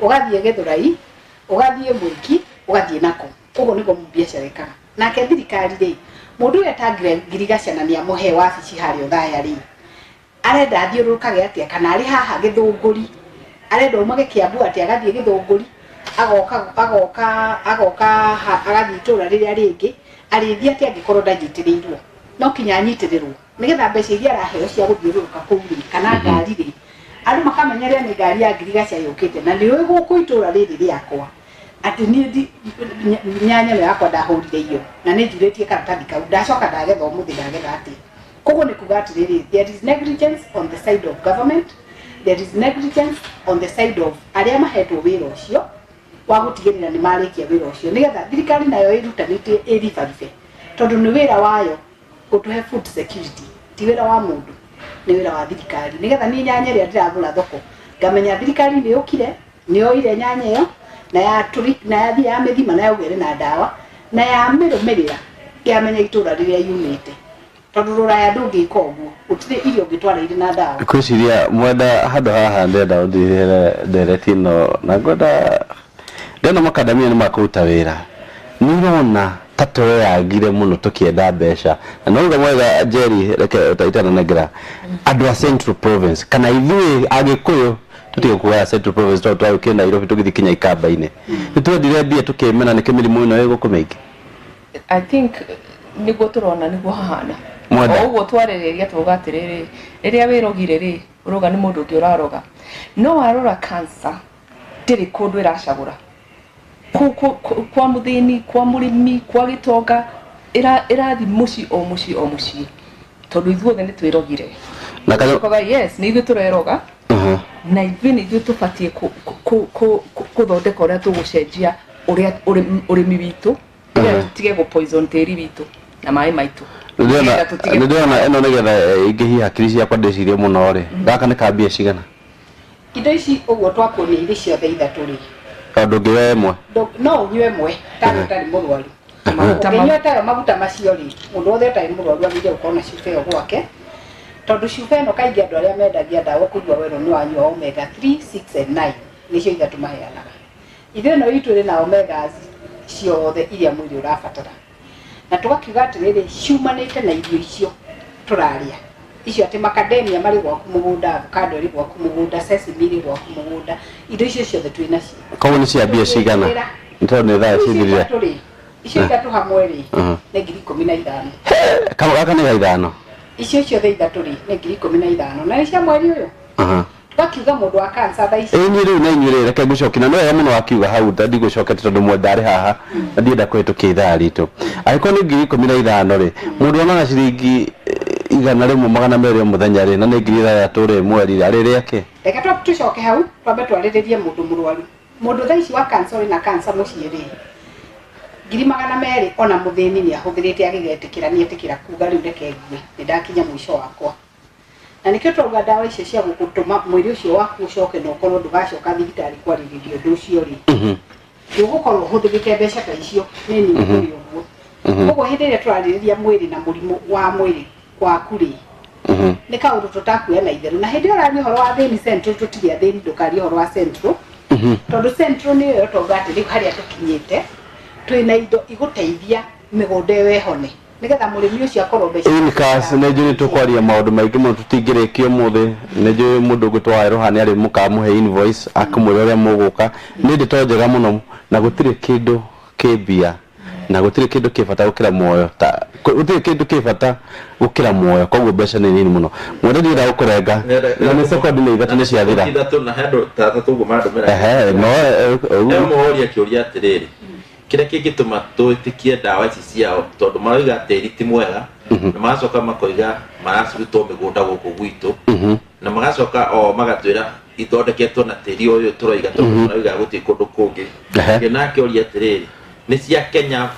ugathie Githurai ugathie Mwiki ugathie nako koguo niko biacara ikaga nake thirikari ri mundu etangire ngirigaca na ni amuhe wabici hari uthaya ri arenda athiurukage atia kana ari haha Githunguri arenda umage Kiambu atia agathie Githunguri agoka agathie itura riria ringi arithia atia angikorwo ndanyitirirwo no kinya anyitirirwo nigetha mbeca iria araheo cia guthiururuka kuu kana ngari ri andu makamenyeria ni ngari ya ngirigaca yukite na ni guku itura riri riakwa ati ni nyanya yakwa ndahurire iyo na ni njuritie karatathi kau ndacoka ndagetha umuthi ndagetha ati koguo ni kuga atiriri there is negligence on the side of government there is negligence on the side of aria mahetwo wira ucio wa gutigirira ni marikia wira ucio nigetha thirikari nayo irutanitie iribaribe tondu ni wira wayo gutuhe food security ti wira wa mundu ni wira wa thirikari nigetha ni nyanya ria ndiragura thoko ngamenya thirikari ni yukire ni yoire nyanya iyo na ya turi na ya thia methima na yugere na dawa na ya mirumirira yamenya itura riria yumite tondu ruraya ndungika uguo utire irio ngitwaraire na dawa kwiciria mwenda handu haha ndenda uthire ndereti no na ngoda ndena makadamia ni makuruta wira nirona tato yagire muno tukienda mbeca na no mwega Njeri reke utaitana negra andu a Central Province kana ithui agikuyu tutige kuwa Central Province twauke Nairobi tugithi Kenya ikamba-ine nitwendire mbia tukimena ni kimirimu ino igukumeiki I think niguo turona niguo hahana oguo twarereria tugatiriri riria wirogire ri uroga ni mundu ungi uraroga no warora cancer ndiri kundu iracagura kwa muthini kwa murimi kwa gitonga irathi muci o muci tondu ithuothe ni twirogire na kaga yes ni ithu tureroga na ithuĩ ithuĩ tũbatie kũthondeka ũrĩa tũgũcenjia ũrĩa ũrĩmi witũ tutige gũ-poison tĩri witũ na maĩ maitũ nĩndĩrona ĩno nĩgetha ingĩhiha hakiri ciakwa ndĩcirie mũno rĩ gaka nĩ kambia cigana indo ici ũguo twakuonia irĩ ciothe ithatũ rĩ ndũngĩoya ĩmwe no ũnyue ĩmwe tarĩ ũtarĩ mũrwaru ũkĩnyua tayo maguta macio rĩ mũndũ wothe ũtarĩ mũrwaru agĩrĩire gũkorwo na cuba ĩyo gwake tondu cuba ĩno kaingĩ andũ arĩa mendagia ndawa kũigua wero nĩ wanyua omega 3, 6 and 9 nĩcio ithatũ maheanaga ithuĩ ĩno itũ ĩrĩ na omegas ciothe iria mwĩrĩ ũrabatara na tũgakiuga atĩrĩrĩ ciumanĩte na irio icio tũrarĩa icio atĩ macadamia marĩ gwaku mũgũnda avocado ĩrĩ gwaku mũgũnda sesame ĩrĩ gwaku mũgũnda indo icio ciothe twĩ nacio koguo nĩ cia mbia cigana nĩtondũ nĩ thaa cithirire icio ithatũ hamwe rĩ nĩ 15,000 gaka nĩ 5 icio ciothe ithatũ rĩ nĩ 15,000 na cia mweri ũyũ twakiuga mũndũ wa cancer thaa ici ĩnyuĩ rĩu na inyuĩ rĩ reke ngũcokie na no wega mũno wakiuga hau ndigũcokete tondũ mwendarĩ haha na ndienda kũhĩtũkia ithaa ritũ angĩkorwo nĩ 15,000 rĩ mũndũ onaga ciringi 100 mũthenya rĩ na nĩ 3,000 rĩ mweri arĩ rĩake reke tũcoke hau twambe twarĩrĩrie mũndũ mũrwaru mũndũ thaa ici wa cancer na cancer mũciĩ rĩ 200 ona muthini ni ahũthĩrĩte agĩgetĩkĩra ni etĩkĩra kuga rĩu reke ngue nĩ ndakinya mũico wakwa na nĩkĩo twauga ndawa icio cia gũgũtũma mwĩrĩ ũcio waku ũcoke na ũkorwo ndũgacoka thibitarĩ kwarĩrĩrio ũndũ ũcio rĩ ndũgũkorwo ũhũthĩrĩte mbeca ta icio nĩ nini kũrĩ ũguo ũguo hĩndĩ ĩrĩa tũrarĩrĩria mwĩrĩ na mũrimũ wa mwĩrĩ waku rĩ nĩ kaũndũ tũtakuoya na itherũ na hĩndĩ ũrari ũhoro wa thĩni central tũtirĩ thĩni ndũkaria ũhoro wa central tondũ central nĩyo twauga atĩ rĩu harĩa tũkinyĩte twina indo igũteithia mĩgũnda ĩyo ĩhone nigetha mũrĩmi ũcio akorwo mbeca Incas nĩ njũĩ tũkwaria maũndũ maingĩ mũno tũtingĩrĩkia ũmũthĩ nĩ njũĩ mũndũ ũngĩtwara Rohani arĩ mũkamũhe invoice akamwĩra ũrĩa mũgũka nĩ ndeto njega mũno na gũtirĩ kĩndũ kĩmbia na gũtirĩ kĩndũ kĩbata gũkĩra muoyo ta gũtirĩ kĩndũ kĩbata gũkĩra muoyo koguo mbeca nĩ nini mũno mwende ndĩra gũkũrenga na nĩ sekondi nĩ ithatũ nĩ ciathira ithatũ na handũ tata tũguo mandũmĩra no mũhoria kĩũria atĩrĩrĩ kĩrĩa kĩngĩtũma twĩtĩkie ndawa ici ciao tondũ marauga tĩri ti mwega na magacoka makoiga maracirutwo mĩgũnda gũkũ gwitũ na magacoka o magatwĩra ithondeketwo na tĩri ũyũ tũroiga tondũ marauga gũtirĩ kũndũ kũngĩ ngĩna kĩũria atĩrĩrĩ nĩ cia Kenya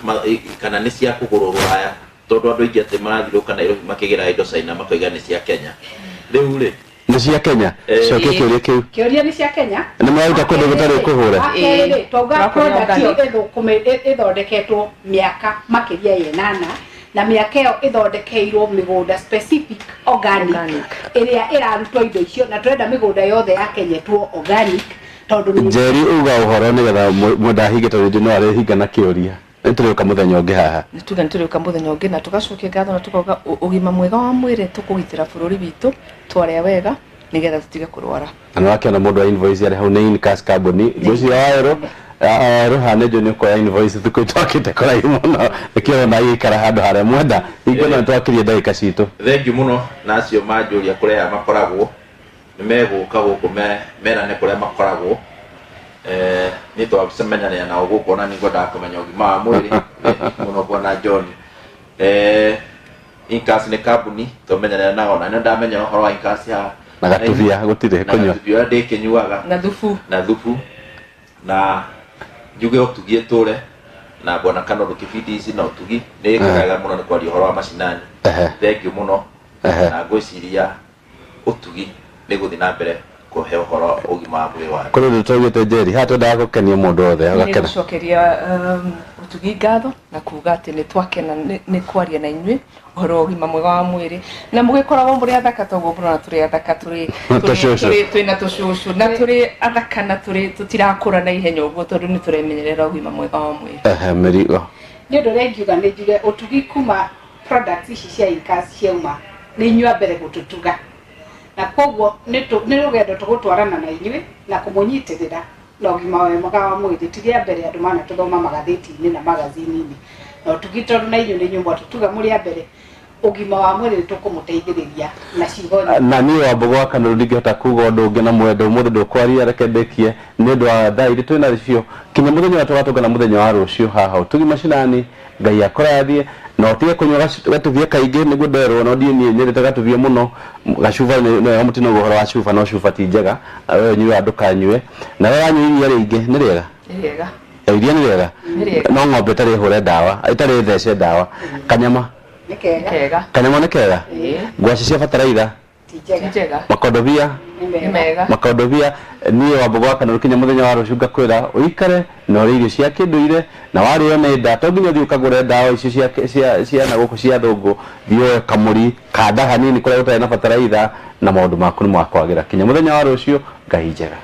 kana nĩ cia kũgũrwo Rũraya tondũ andũ aingĩ atĩ marathiũrũka Nairobi makĩgĩra indo China makoiga nĩ cia Kenya rĩu rĩ nĩ cia Kenya cokia kĩũria kĩu kĩũria nĩ cia Kenya nĩ maruta kũndũ gũtarĩ kũhũra twauga product ĩyo ĩthondeketwo mĩaka makĩria ya 8 na mĩaka ĩyo ĩthondekeirwo mĩgũnda specific organic ĩrĩa ĩrarutwo indo icio na tũrenda mĩgũnda yothe ya Kenya ĩtwo organic tondũ Njeri uga ũhoro nĩgetha mũndahige tondũ no arĩhinga na kĩũria nĩtũrĩũka mũthenya ũngĩ haha nĩtuga nĩtũrĩũka mũthenya ũngĩ na tũgacokia ngatho na tũkauga ũgima mwega wa mwĩrĩ tũkũgitĩra bũrũri witũ twarĩa wega nĩgetha tũtige kũrwara na wakĩona mũndũ wa invoice arĩ hau nĩ Incas Company ngũcio waero Rohani njũ nĩ ũkoya invoice thikũ twakĩte kũraihu mũno nĩkĩo na gĩikara handũ harĩa mwenda ingĩona nĩtwakirie ndagĩka citũ thengiũ mũno na acio manjũria kũrĩa makoragwo nĩ megũka gũkũ merane kũrĩa makoragwo nĩ twamenyanĩra nao gũkũ na nĩguo ndakũmenya ũgima wa mwĩrĩ mũno bwana John Incas nĩ kambuni twamenyanĩra nao na nĩ ndamenya ũhoro wa Incas haha na gatubia gũtirĩ kũnyua na gatubia ndĩkĩnyuaga na thubu na njuge ũtugi tũre na bwana Kanoru kibindi ici na ũtugi nĩ ĩkagaga mũno nĩ kwaria ũhoro wa macinani thengiũ mũno na ngwĩciria ũtugi nĩ gũthiĩ na mbere kũhe ũhoro ũgima wa mwĩrĩ waku kũrĩ tũtũgĩte Njeri haha twendaga gũkenia mũndũ wothe agakena nĩgũcokeria ũtugi ngatho na kuga atĩ nĩ twakena nĩ kwaria na inyuĩ ũhoro wa ũgima mwega wa mwĩrĩ na mũgĩkoragwo mũrĩ athaka toguo mũrona tũrĩ athaka twĩna tũcũcũ na tũrĩ athaka na tũtirakũra na ihenya ũguo tondũ nĩ tũremenyerera ũgima mwega wa mwĩrĩ mĩrigo nĩ ũndũ ũrĩa ingiuga nĩ njuge ũtugi kuma products ici cia Incas ciauma nĩ inyua mbere gũtũtuga na koguo nĩ rũgendo tũgũtwarana na inyuĩ na kũmũnyitĩrĩra na ũgima mwega wa mwĩrĩ ti rĩa mbere andũ mana tũthoma magathĩti-inĩ na magazini-inĩ na tũgĩtondũ na inyuĩ nĩ nyũmba tutuga mũrĩ a mbere ũgima wa mwĩrĩ tũkũmũteithĩrĩria na ciugo na niĩ Wambũgũ wa Kanũru ndingĩhota kuga ũndũ ũngĩ na mwendo ũmũthĩ ndũkwaria reke ndekie nĩ ũndũ wa thaa irĩ twĩna biũ kinya mũthenya wa tũgatũngana mũthenya wa rũciũ haha Ũtugi Mashinani. Ngai akũrathie na ũtige kũnyua gatubia kaingĩ nĩguo nderwo no ndiĩ niĩ nyendete gatubia mũno. Gacuba nĩ mũtino ũhoro wa cuba no cuba ti njega wewe nyue ndũkanyue na wewe wanyua iria rĩingĩ nĩ rĩega iria nĩ rĩega no ng'ombe ĩtarĩ hũre ndawa ĩtarĩ thece ndawa. Kanyama kanyama nĩ kega ngwaci cia bataraitha makondobia niĩ Wambũgũ wa Kanũru kinya mũthenya wa rũciũ ngakwĩra ũikare na ũrĩe irio cia kĩndũire na warĩo nĩ nda to nginya ũthiĩ ũkagũre ndawa icio cia na gũkũ cia thũngũ thiĩ kamũri kanda hanini kũrĩa gũtarĩ na bataraitha na maũndũ maku nĩ makwagĩra kinya mũthenya wa rũciũ. Ngai njega.